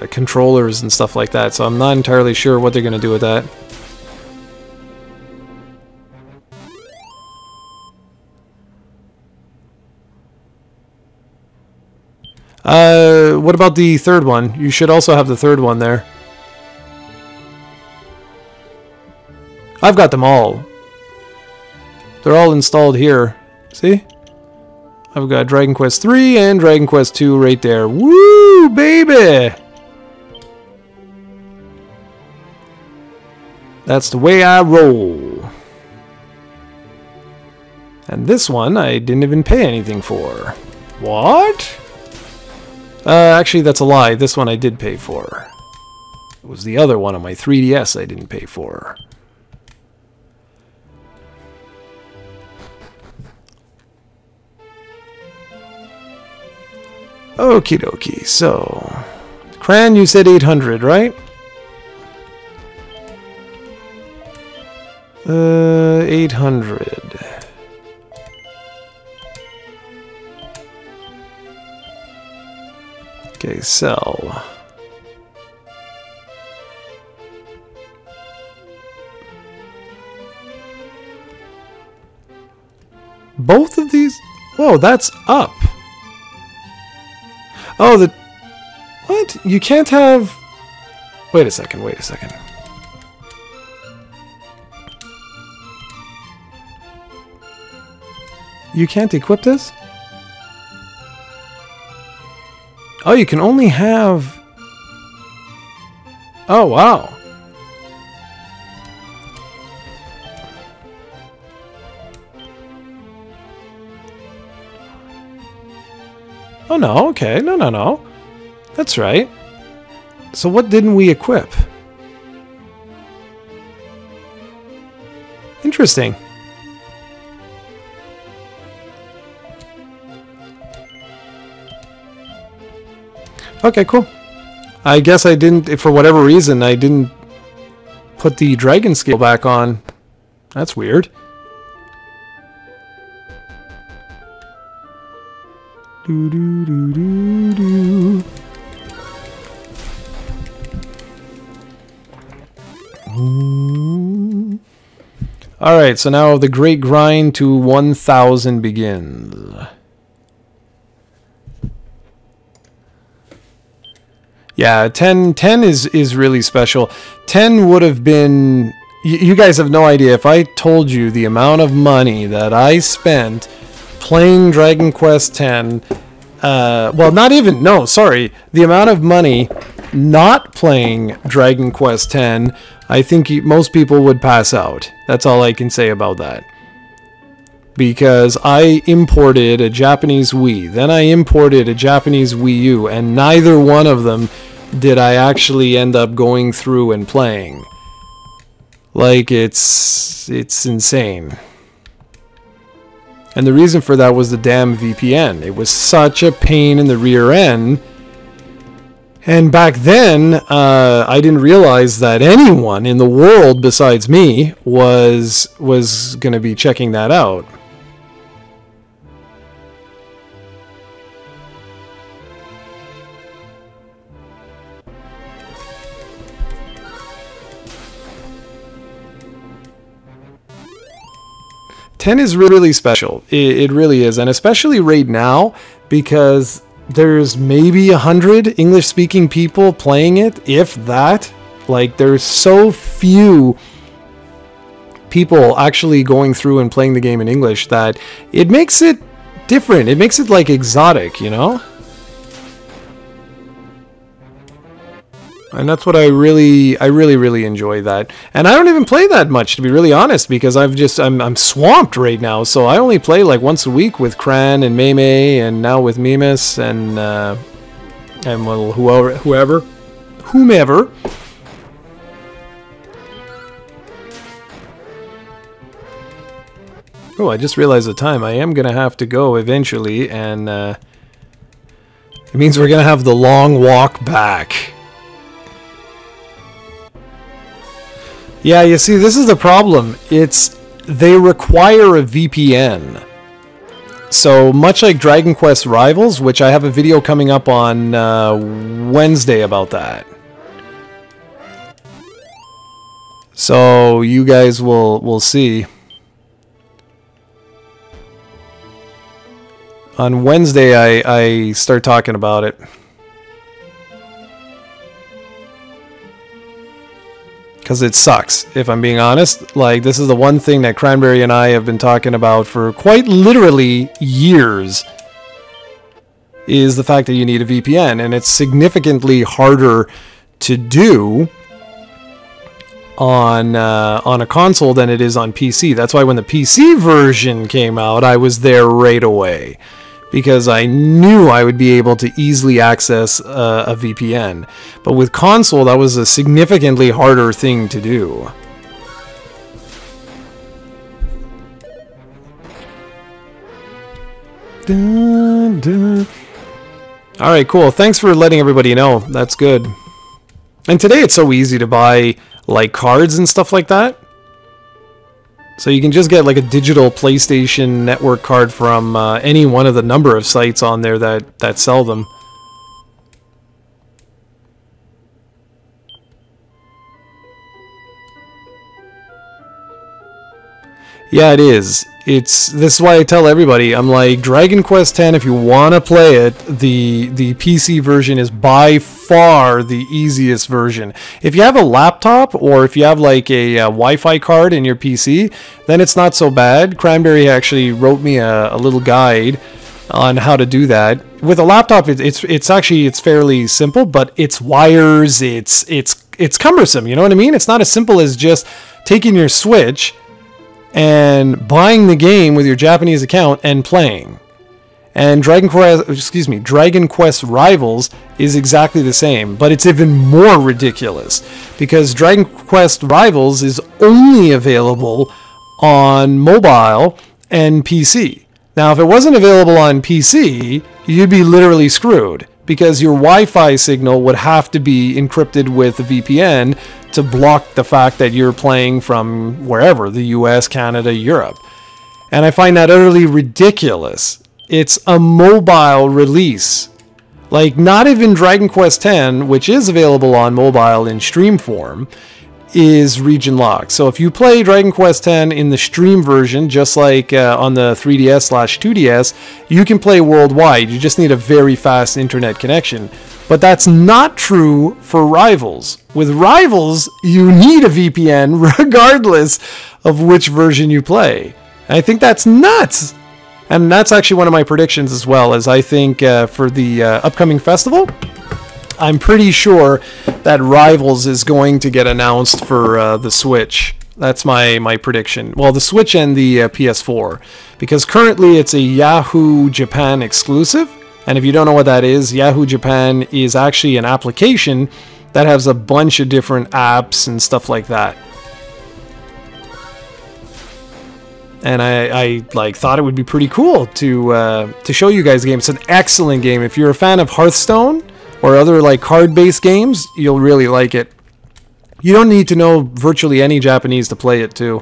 controllers and stuff like that, so I'm not entirely sure what they're going to do with that. What about the third one? You should also have the third one there. I've got them all. They're all installed here. See? I've got Dragon Quest 3 and Dragon Quest 2 right there. Woo, baby! That's the way I roll. And this one I didn't even pay anything for. What? Actually, that's a lie. This one I did pay for. It was the other one on my 3DS I didn't pay for. Okie dokie, so... Cran, you said 800, right? 800. Okay, sell. Both of these? Whoa, that's up. Oh, the... What? You can't have... Wait a second, wait a second. You can't equip this? Oh, you can only have... Oh, wow. Oh, no, okay. No, no, no. That's right. So what didn't we equip? Interesting. Okay, cool. I guess I didn't, for whatever reason, I didn't put the dragon scale back on. That's weird. Do do do do do. Alright, so now the great grind to 1000 begins. Yeah, 10 is really special. 10 would have been... You guys have no idea. If I told you the amount of money that I spent playing Dragon Quest X... well, not even... No, sorry. The amount of money not playing Dragon Quest X, I think most people would pass out. That's all I can say about that. Because I imported a Japanese Wii, then I imported a Japanese Wii U, and neither one of them did I actually end up going through and playing. Like, it's insane. And the reason for that was the damn VPN. It was such a pain in the rear end. And back then, I didn't realize that anyone in the world besides me was going to be checking that out. Ten is really special. It really is, and especially right now because there's maybe 100 English-speaking people playing it, if that. Like, there's so few people actually going through and playing the game in English that it makes it different. It makes it like exotic, you know? And that's what I really enjoy that. And I don't even play that much, to be really honest, because I'm swamped right now. So I only play like once a week with Kran and Maymay, and now with Mimus and well, whomever. Oh, I just realized the time. I am going to have to go eventually, and it means we're going to have the long walk back. Yeah, you see, this is the problem. They require a VPN. So, much like Dragon Quest Rivals, which I have a video coming up on Wednesday about that. So, you guys will see. On Wednesday, I start talking about it. Because it sucks, if I'm being honest. Like, this is the one thing that Cranberry and I have been talking about for quite literally years, is the fact that you need a VPN, and it's significantly harder to do on a console than it is on PC. That's why when the PC version came out, I was there right away, because I knew I would be able to easily access a VPN. But with console, that was a significantly harder thing to do. Dun, dun. Alright, cool. Thanks for letting everybody know. That's good. And today it's so easy to buy like cards and stuff like that. So you can just get like a digital PlayStation Network card from any one of the number of sites on there that sell them. Yeah, it is. This is why I tell everybody, I'm like, Dragon Quest X, if you want to play it, the PC version is by far the easiest version. If you have a laptop, or if you have like a Wi-Fi card in your PC, then it's not so bad. Cranberry actually wrote me a little guide on how to do that. With a laptop, it's fairly simple, but it's wires, it's cumbersome, you know what I mean? It's not as simple as just taking your Switch and buying the game with your Japanese account and playing. And Dragon Quest Rivals is exactly the same, but it's even more ridiculous because Dragon Quest Rivals is only available on mobile and PC. Now, if it wasn't available on PC, you'd be literally screwed, because your Wi-Fi signal would have to be encrypted with a VPN to block the fact that you're playing from wherever, the US, Canada, Europe. And I find that utterly ridiculous. It's a mobile release. Like, not even Dragon Quest X, which is available on mobile in stream form, is region locked. So if you play Dragon Quest X in the stream version, just like on the 3DS/2DS, you can play worldwide. You just need a very fast internet connection. But that's not true for Rivals. With Rivals, you need a VPN regardless of which version you play. And I think that's nuts. And that's actually one of my predictions as well, as I think for the upcoming festival, I'm pretty sure that Rivals is going to get announced for the Switch. That's my prediction. Well, the Switch and the PS4. Because currently it's a Yahoo Japan exclusive. And if you don't know what that is, Yahoo Japan is actually an application that has a bunch of different apps and stuff like that. And I like thought it would be pretty cool to show you guys the game. It's an excellent game. If you're a fan of Hearthstone or other like card-based games, you'll really like it. You don't need to know virtually any Japanese to play it too.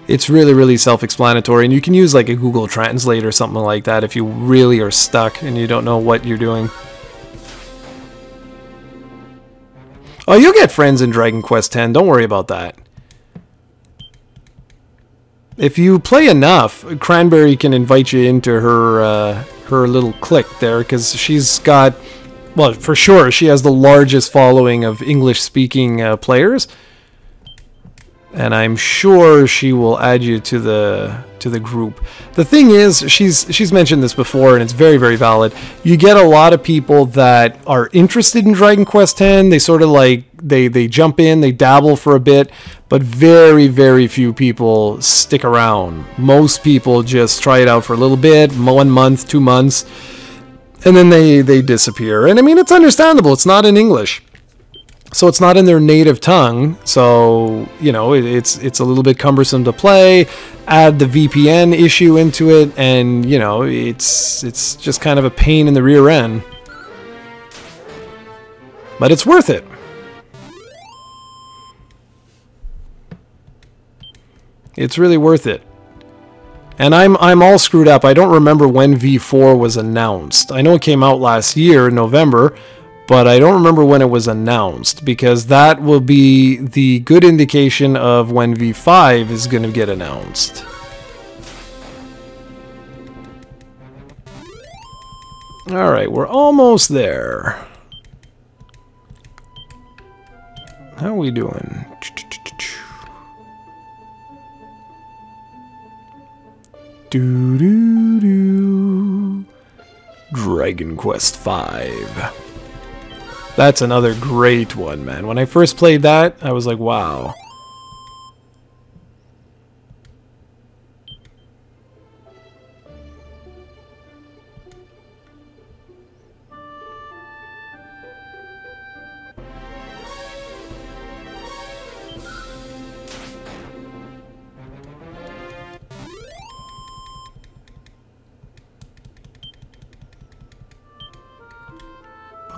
It's really, really self-explanatory, and you can use like a Google Translate or something like that if you really are stuck and you don't know what you're doing. Oh, you'll get friends in Dragon Quest X, don't worry about that. If you play enough, Cranberry can invite you into her little clique there, because she's got, well, for sure, she has the largest following of English-speaking players. And I'm sure she will add you to the group. The thing is, she's mentioned this before, and it's very, very valid. You get a lot of people that are interested in Dragon Quest X. They sort of like they jump in, they dabble for a bit, but very, very few people stick around. Most people just try it out for a little bit, 1 month, 2 months, and then they disappear. And I mean, it's understandable. It's not in English. So it's not in their native tongue, so you know it's a little bit cumbersome to play. Add the VPN issue into it, and you know it's just kind of a pain in the rear end. But it's worth it. It's really worth it. And I'm all screwed up. I don't remember when V4 was announced. I know it came out last year in November. But I don't remember when it was announced, because that will be the good indication of when V5 is going to get announced. Alright, we're almost there. How are we doing? Doo-doo-doo. Dragon Quest V. That's another great one, man. When I first played that, I was like, wow.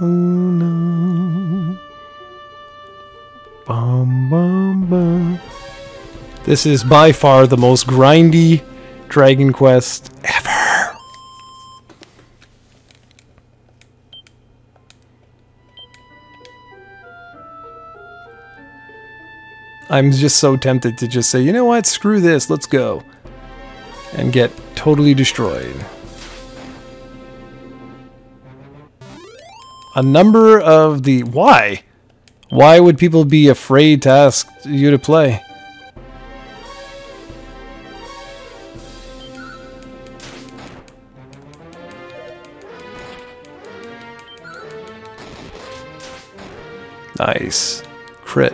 Oh no. Bum, bum, bum. This is by far the most grindy Dragon Quest ever. I'm just so tempted to just say, you know what, screw this, let's go. And get totally destroyed. A number of the... Why? Why would people be afraid to ask you to play? Nice. Crit.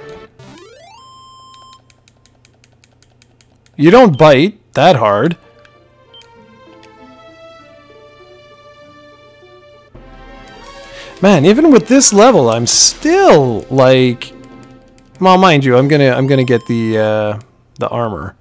You don't bite that hard. Man, even with this level, I'm still like, well, mind you, I'm gonna get the armor.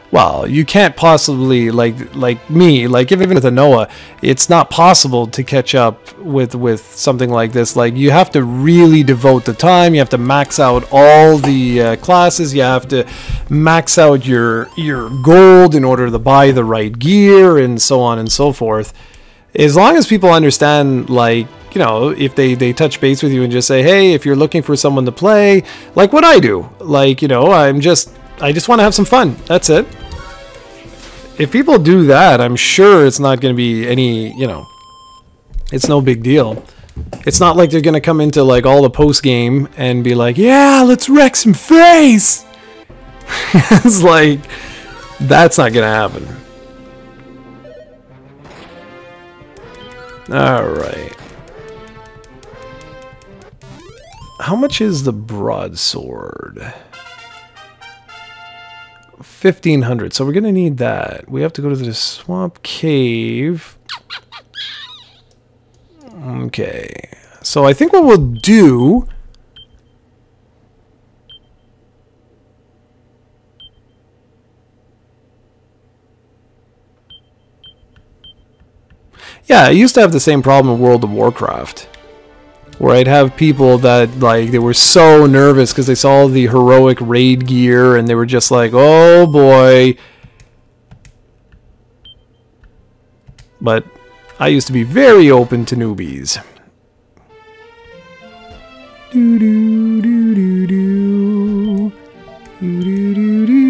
Well, you can't possibly like me, like even with a Noah, it's not possible to catch up with something like this. Like you have to really devote the time. You have to max out all the classes. You have to max out your gold in order to buy the right gear and so on and so forth. As long as people understand, like, you know, if they touch base with you and just say, hey, if you're looking for someone to play, like what I do, like, you know, I just want to have some fun. That's it. If people do that, I'm sure it's not going to be any, you know, it's no big deal. It's not like they're going to come into like all the post game and be like, yeah, let's wreck some face. It's like, that's not going to happen. All right. How much is the broadsword? 1,500. So we're gonna need that. We have to go to the swamp cave. Okay. So I think what we'll do. Yeah, I used to have the same problem in World of Warcraft, where I'd have people that, like, they were so nervous because they saw the heroic raid gear and they were just like, oh boy. But I used to be very open to newbies.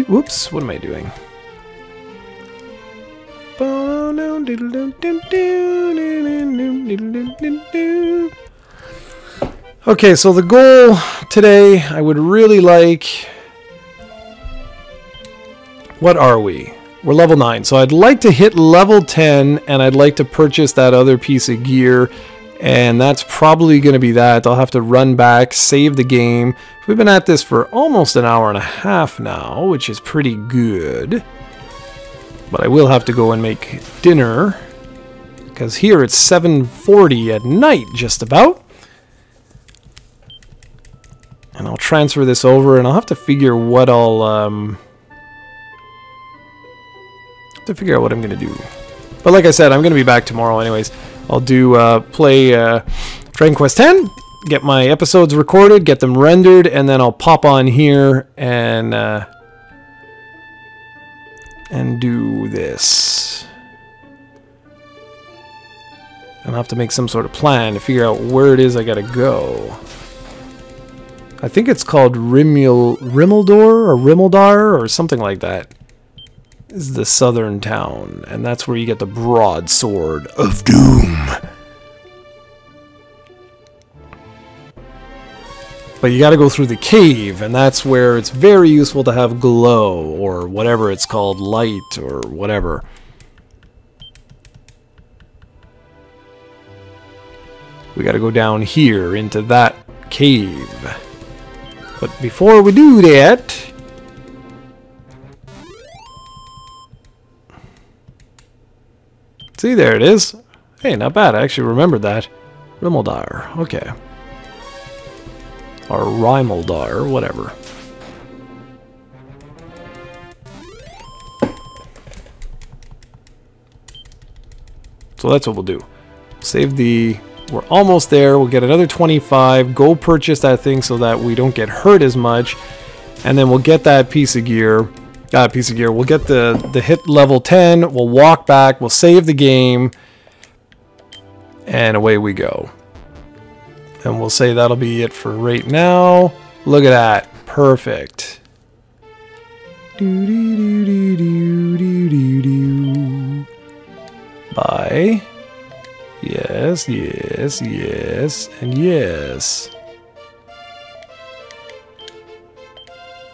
Whoops, what am I doing? Okay, so the goal today, I would really like... What are we? We're level 9, so I'd like to hit level 10, and I'd like to purchase that other piece of gear, and that's probably going to be that. I'll have to run back, save the game. We've been at this for almost an hour and a half now, which is pretty good. But I will have to go and make dinner, Because here it's 7:40 at night, just about. And I'll transfer this over, and I'll have to figure what I'll have to figure out what I'm gonna do. But like I said, I'm gonna be back tomorrow anyways. I'll do play Dragon Quest X, get my episodes recorded, get them rendered, and then I'll pop on here and do this. And I'll have to make some sort of plan to figure out where it is I gotta go. I think it's called Rimeldar or something like that. This is the southern town, and that's where you get the broadsword of doom. But you gotta go through the cave, and that's where it's very useful to have glow, or whatever it's called, light, or whatever. We gotta go down here into that cave. But before we do that, see, there it is. Hey, not bad. I actually remembered that. Rimeldar. Okay. Or Rimeldar, whatever. So that's what we'll do. Save the... We're almost there. We'll get another 25. Go purchase that thing so that we don't get hurt as much. And then we'll get that piece of gear. We'll get the hit level 10. We'll walk back. We'll save the game. And away we go. And we'll say that'll be it for right now. Look at that. Perfect. Bye. Yes, yes, yes, and yes.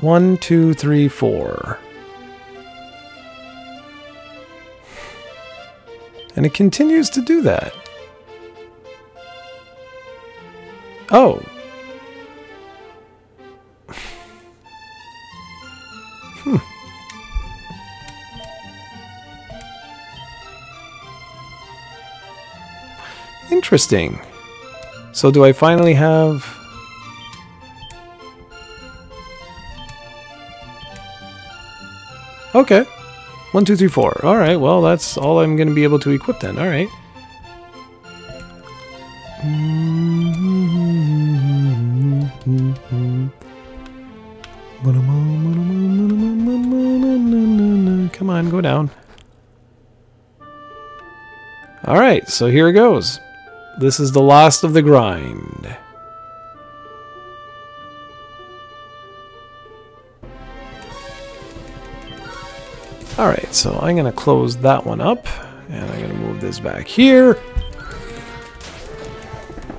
1, 2, 3, 4. And it continues to do that. Oh. Interesting. So do I finally have... Okay. 1, 2, 3, 4. Alright, well that's all I'm going to be able to equip then. Alright. Come on, go down. Alright, so here it goes. This is the last of the grind. Alright, so I'm going to close that one up. And I'm going to move this back here.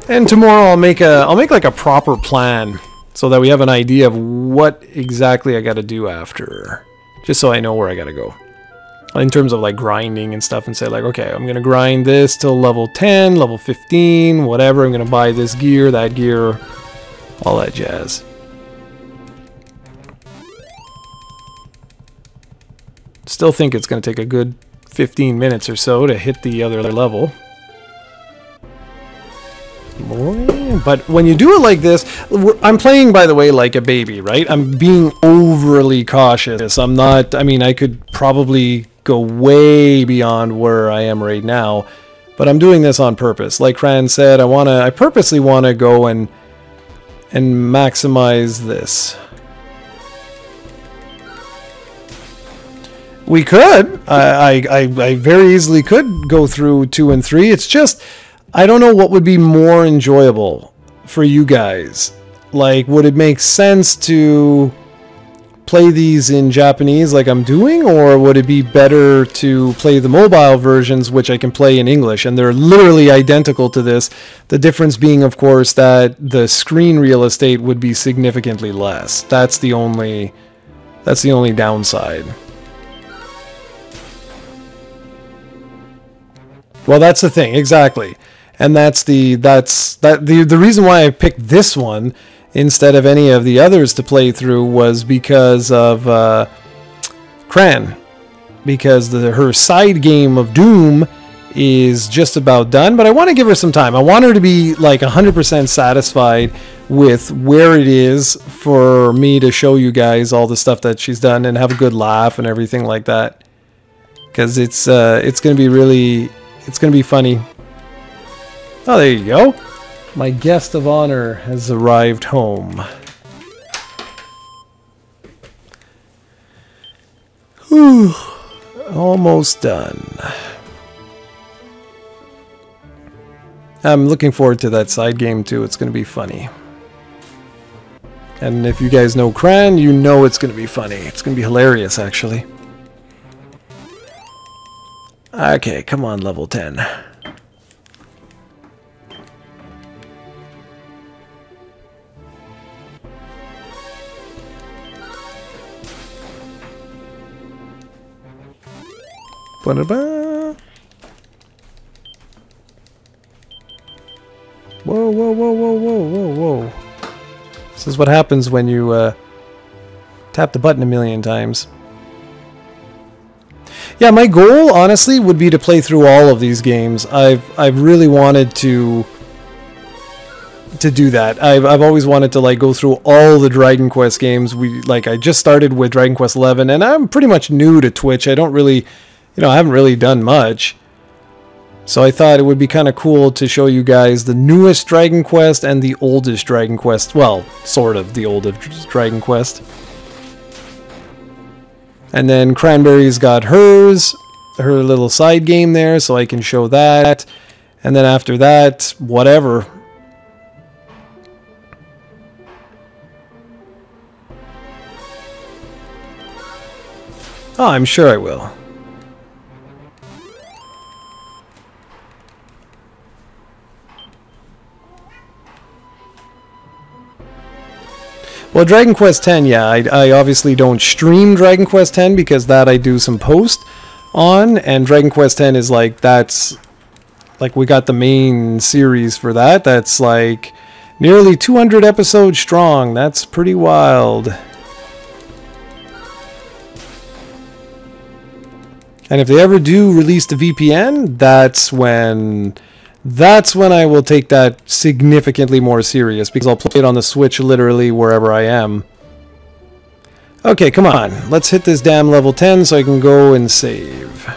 And tomorrow I'll make like a proper plan. So that we have an idea of what exactly I got to do after. Just so I know where I got to go. In terms of like grinding and stuff, and say like, okay, I'm gonna grind this till level 10, level 15, whatever. I'm gonna buy this gear, that gear, all that jazz. Still think it's gonna take a good 15 minutes or so to hit the other level. But when you do it like this, I'm playing, by the way, like a baby, right? I'm being overly cautious. I'm not, I mean, I could probably go way beyond where I am right now, but I'm doing this on purpose. Like Fran said, I purposely want to go and maximize this. We could. I very easily could go through 2 and 3. It's just, I don't know what would be more enjoyable for you guys. Like, would it make sense to play these in Japanese like I'm doing, or would it be better to play the mobile versions, which I can play in English? And they're literally identical to this. The difference being, of course, that the screen real estate would be significantly less. That's the only downside. Well, that's the thing, exactly. And that's the reason why I picked this one instead of any of the others to play through was because of Cran. Because her side game of Doom is just about done, but I want to give her some time. I want her to be like 100% satisfied with where it is for me to show you guys all the stuff that she's done and have a good laugh and everything like that. Because it's going to be really, it's going to be funny. Oh, there you go. My guest of honor has arrived home. Whew. Almost done. I'm looking forward to that side game too. It's going to be funny. And if you guys know Cran, you know it's going to be funny. It's going to be hilarious, actually. Okay, come on, level 10. Ba-da-ba. Whoa, whoa, whoa, whoa, whoa, whoa, whoa. This is what happens when you tap the button a million times. Yeah, my goal, honestly, would be to play through all of these games. I've really wanted to do that. I've always wanted to like go through all the Dragon Quest games. I just started with Dragon Quest 11, and I'm pretty much new to Twitch. I don't really, I haven't really done much. So I thought it would be kind of cool to show you guys the newest Dragon Quest and the oldest Dragon Quest. Well, sort of the oldest Dragon Quest. And then Cranberry's got her little side game there, so I can show that. And then after that, whatever. Oh, I'm sure I will. Well, Dragon Quest X, yeah, I obviously don't stream Dragon Quest X because that I do some post on, and Dragon Quest X is like, that's, like, we got the main series for that. That's like nearly 200 episodes strong. That's pretty wild. And if they ever do release the VPN, that's when I will take that significantly more serious, because I'll play it on the Switch literally wherever I am. Okay, come on. Let's hit this damn level 10 so I can go and save.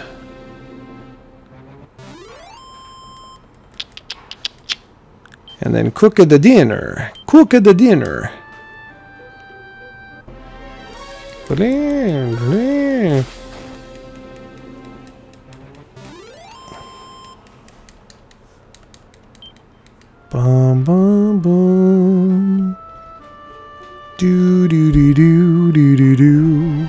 And then cook the dinner. Cook the dinner. Bum bum bum. Do do do do do do do.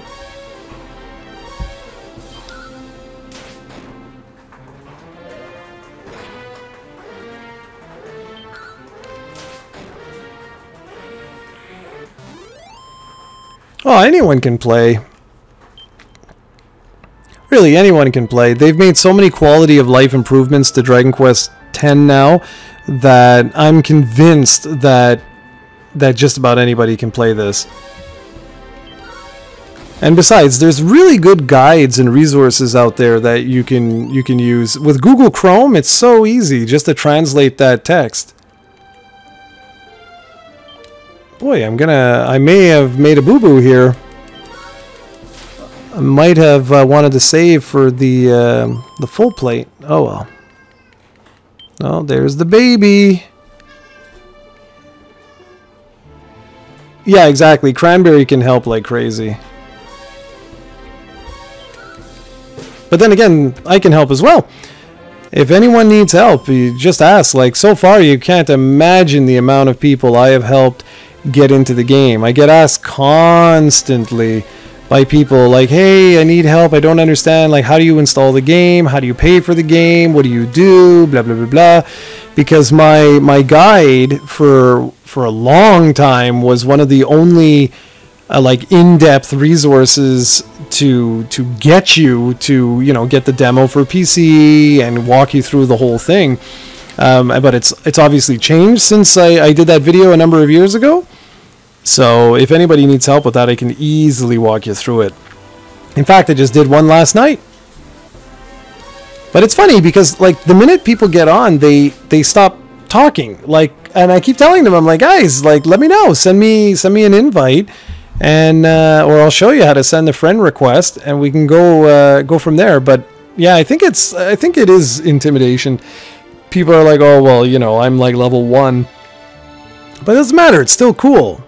Oh, anyone can play. Really, anyone can play. They've made so many quality of life improvements to Dragon Quest X now that I'm convinced that just about anybody can play this. And besides, there's really good guides and resources out there that you can use. With Google Chrome, it's so easy just to translate that text. Boy, I may have made a boo-boo here. I might have wanted to save for the full plate. Oh well. Oh, there's the baby. Yeah, exactly. Cranberry can help like crazy. But then again, I can help as well. If anyone needs help, you just ask. Like, so far, you can't imagine the amount of people I have helped get into the game. I get asked constantly by people like, hey, I need help, I don't understand, like, how do you install the game, how do you pay for the game, what do you do, blah blah blah blah. Because my guide for a long time was one of the only like in-depth resources to get you to, you know, get the demo for PC and walk you through the whole thing. But it's obviously changed since I did that video a number of years ago. So if anybody needs help with that, I can easily walk you through it. In fact, I just did one last night. But it's funny because like the minute people get on, they stop talking. Like, and I keep telling them, I'm like, guys, like, let me know, send me an invite, and or I'll show you how to send the friend request, and we can go from there. But yeah, I think it is intimidation. People are like, oh well, you know, I'm like level 1, but it doesn't matter. It's still cool.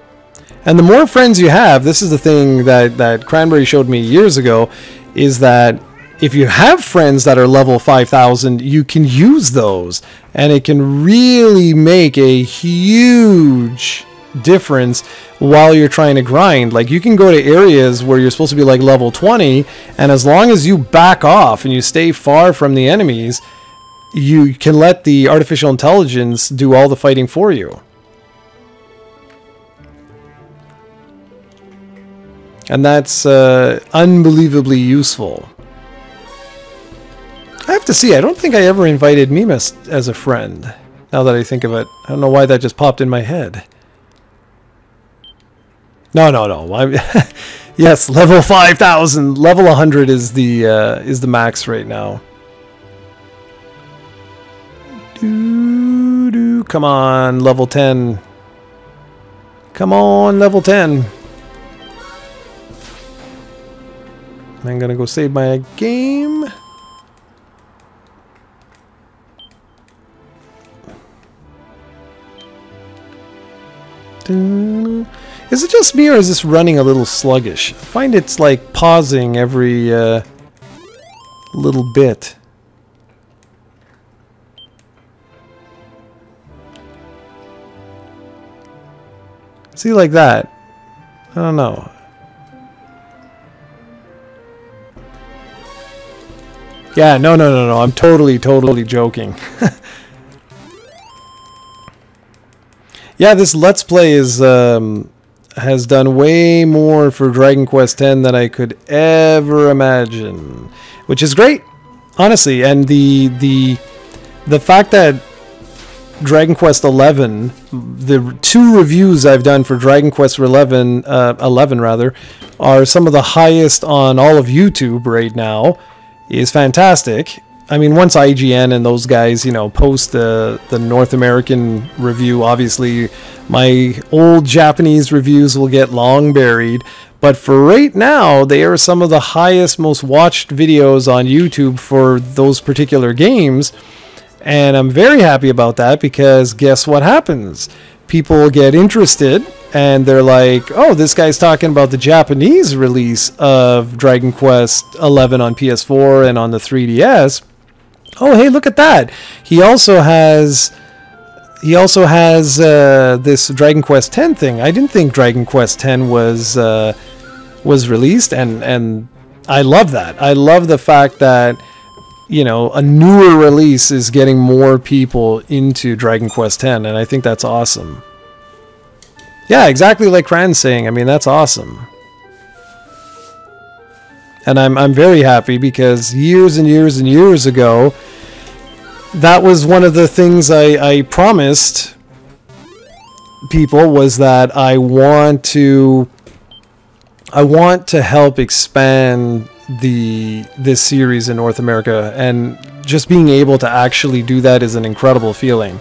And the more friends you have, this is the thing that Cranberry showed me years ago, is that if you have friends that are level 5,000, you can use those, and it can really make a huge difference while you're trying to grind. Like, you can go to areas where you're supposed to be like level 20, and as long as you back off and you stay far from the enemies, you can let the artificial intelligence do all the fighting for you. And that's unbelievably useful. I have to see, I don't think I ever invited Mimas as a friend, now that I think of it. I don't know why that just popped in my head. No. Yes, level 5,000. Level 100 is the max right now. Come on, level 10. Come on, level 10. I'm gonna go save my game. Is it just me, or is this running a little sluggish? I find it's like pausing every little bit. See, like that. I don't know. Yeah, no. I'm totally joking. Yeah, this Let's Play is has done way more for Dragon Quest X than I could ever imagine, which is great, honestly. And the fact that Dragon Quest 11, the 2 reviews I've done for Dragon Quest 11 rather, are some of the highest on all of YouTube right now, is fantastic. I mean, once IGN and those guys, you know, post the North American review, obviously my old Japanese reviews will get long buried. But for right now, they are some of the highest, most watched videos on YouTube for those particular games. And I'm very happy about that, because guess what happens? People get interested and they're like, oh, this guy's talking about the Japanese release of Dragon Quest 11 on PS4 and on the 3DS. Oh, hey, look at that. He also has this Dragon Quest X thing. I didn't think Dragon Quest X was released, and I love that. I love the fact that, you know, a newer release is getting more people into Dragon Quest X, and I think that's awesome. Yeah, exactly like Cran's saying. I mean, that's awesome. And I'm very happy, because years and years and years ago, that was one of the things I promised people, was that I want to help expand this series in North America, and just being able to actually do that is an incredible feeling.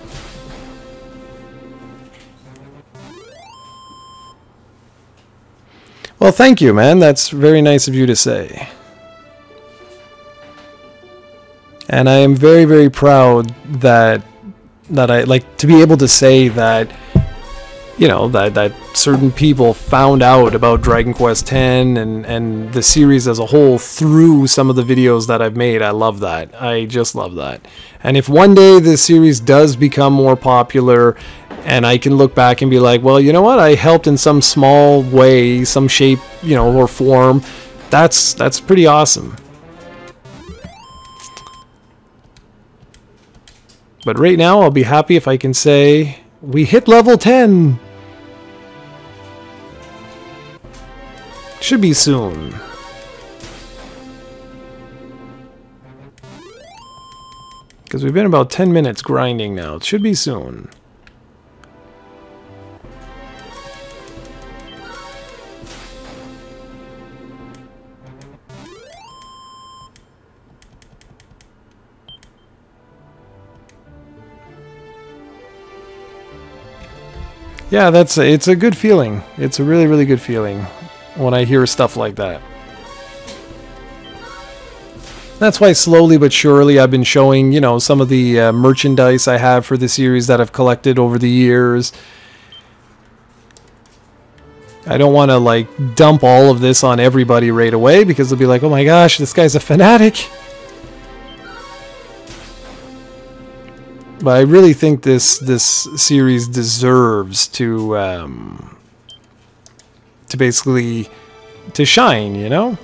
Well, thank you, man. That's very nice of you to say. And I am very, very proud that I like to be able to say that, you know, that certain people found out about Dragon Quest X and the series as a whole through some of the videos that I've made. I love that. I just love that. And if one day this series does become more popular, and I can look back and be like, well, you know what? I helped in some small way, some shape, you know, or form. That's pretty awesome. But right now, I'll be happy if I can say we hit level 10. Should be soon. Because we've been about 10 minutes grinding now. It should be soon. Yeah, it's a good feeling. It's a really, really good feeling when I hear stuff like that. That's why slowly but surely I've been showing, you know, some of the merchandise I have for the series that I've collected over the years. I don't want to, like, dump all of this on everybody right away because they'll be like, oh my gosh, this guy's a fanatic. But I really think this series deserves to basically to shine, you know?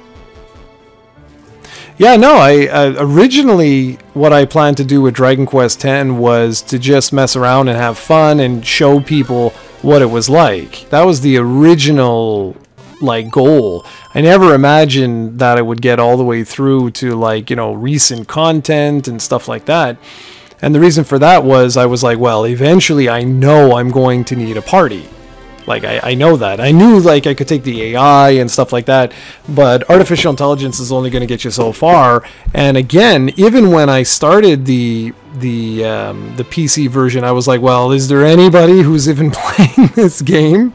Yeah, no, I originally what I planned to do with Dragon Quest X was to just mess around and have fun and show people what it was like. That was the original, like, goal. I never imagined that it would get all the way through to, like, you know, recent content and stuff like that. And the reason for that was I was like, well, eventually I know I'm going to need a party. Like, I know that. I knew, like, I could take the AI and stuff like that, but artificial intelligence is only going to get you so far. And again, even when I started the PC version, I was like, well, is there anybody who's even playing this game?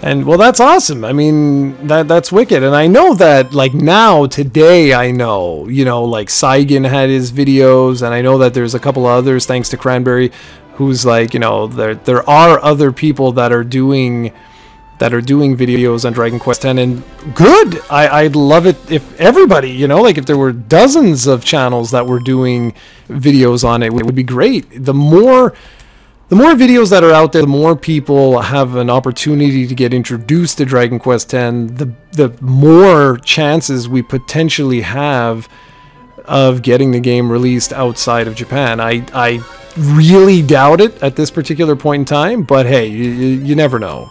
And, well, that's awesome. I mean, that's wicked. And I know that, like, now, today, I know, you know, like, Saigon had his videos, and I know that there's a couple others, thanks to Cranberry, who's, like, you know, there are other people that are doing videos on Dragon Quest X, and good! I'd love it if everybody, you know, like, if there were dozens of channels that were doing videos on it, it would be great. The more videos that are out there, the more people have an opportunity to get introduced to Dragon Quest X, the more chances we potentially have of getting the game released outside of Japan. I really doubt it at this particular point in time, but hey, you never know.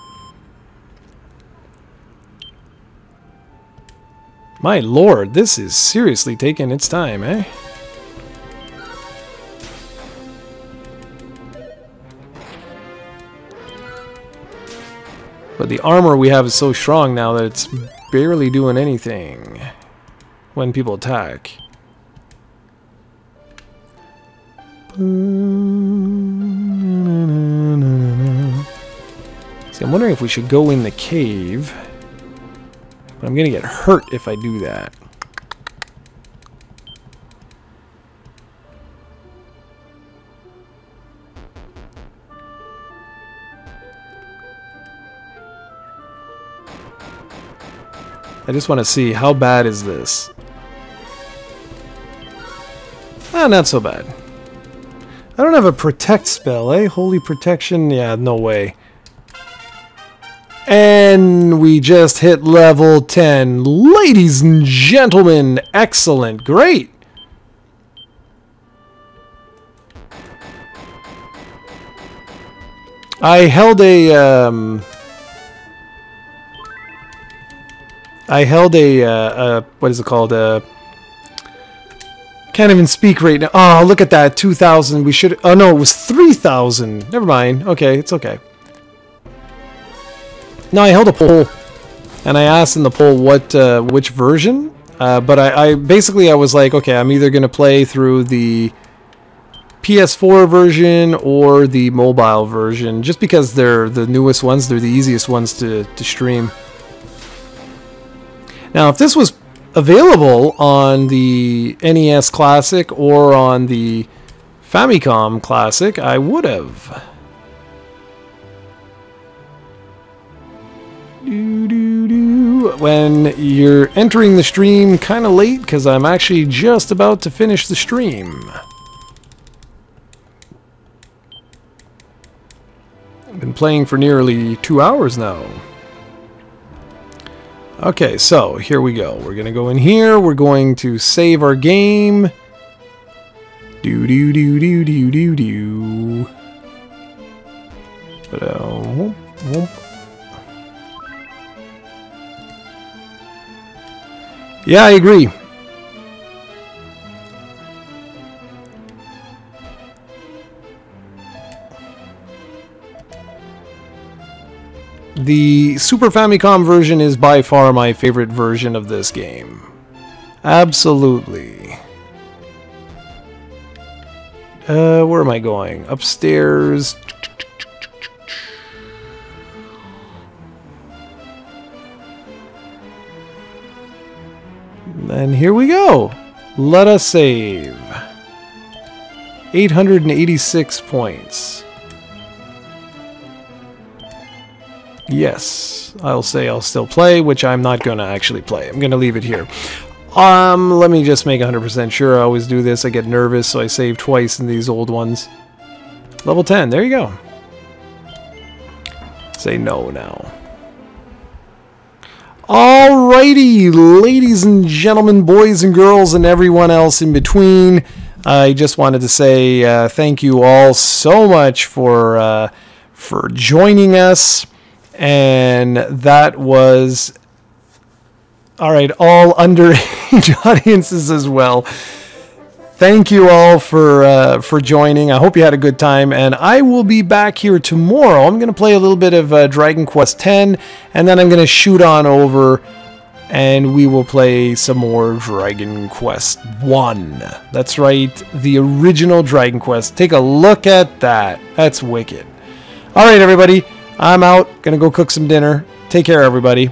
My lord, this is seriously taking its time, eh? But the armor we have is so strong now that it's barely doing anything when people attack. See, I'm wondering if we should go in the cave. But I'm gonna get hurt if I do that. I just want to see, how bad is this? Ah, not so bad. I don't have a protect spell, eh? Holy protection? Yeah, no way. And we just hit level 10. Ladies and gentlemen, excellent. Great. I held a what is it called? Can't even speak right now. Oh, look at that. 2,000. We should... Oh, no, it was 3,000. Never mind. Okay, it's okay. No, I held a poll, and I asked in the poll what which version. But I basically, I was like, okay, I'm either going to play through the PS4 version or the mobile version, just because they're the newest ones. They're the easiest ones to stream. Now, if this was available on the NES Classic or on the Famicom Classic, I would have. When you're entering the stream kind of late, because I'm actually just about to finish the stream. I've been playing for nearly 2 hours now. Okay, so here we go. We're gonna go in here. We're going to save our game. Do do do do do do do. Whoop, whoop. Yeah, I agree. The Super Famicom version is by far my favorite version of this game. Absolutely. Where am I going? Upstairs. And here we go. Let us save. 886 points. Yes, I'll say I'll still play, which I'm not going to actually play. I'm going to leave it here. Let me just make 100% sure. I always do this. I get nervous, so I save twice in these old ones. Level 10. There you go. Say no now. Alrighty, ladies and gentlemen, boys and girls, and everyone else in between. I just wanted to say thank you all so much for joining us. And that was, all right, all underage audiences as well. Thank you all for joining. I hope you had a good time, and I will be back here tomorrow. I'm going to play a little bit of Dragon Quest X, and then I'm going to shoot on over, and we will play some more Dragon Quest 1. That's right, the original Dragon Quest. Take a look at that. That's wicked. All right, everybody. I'm out. Gonna go cook some dinner. Take care, everybody.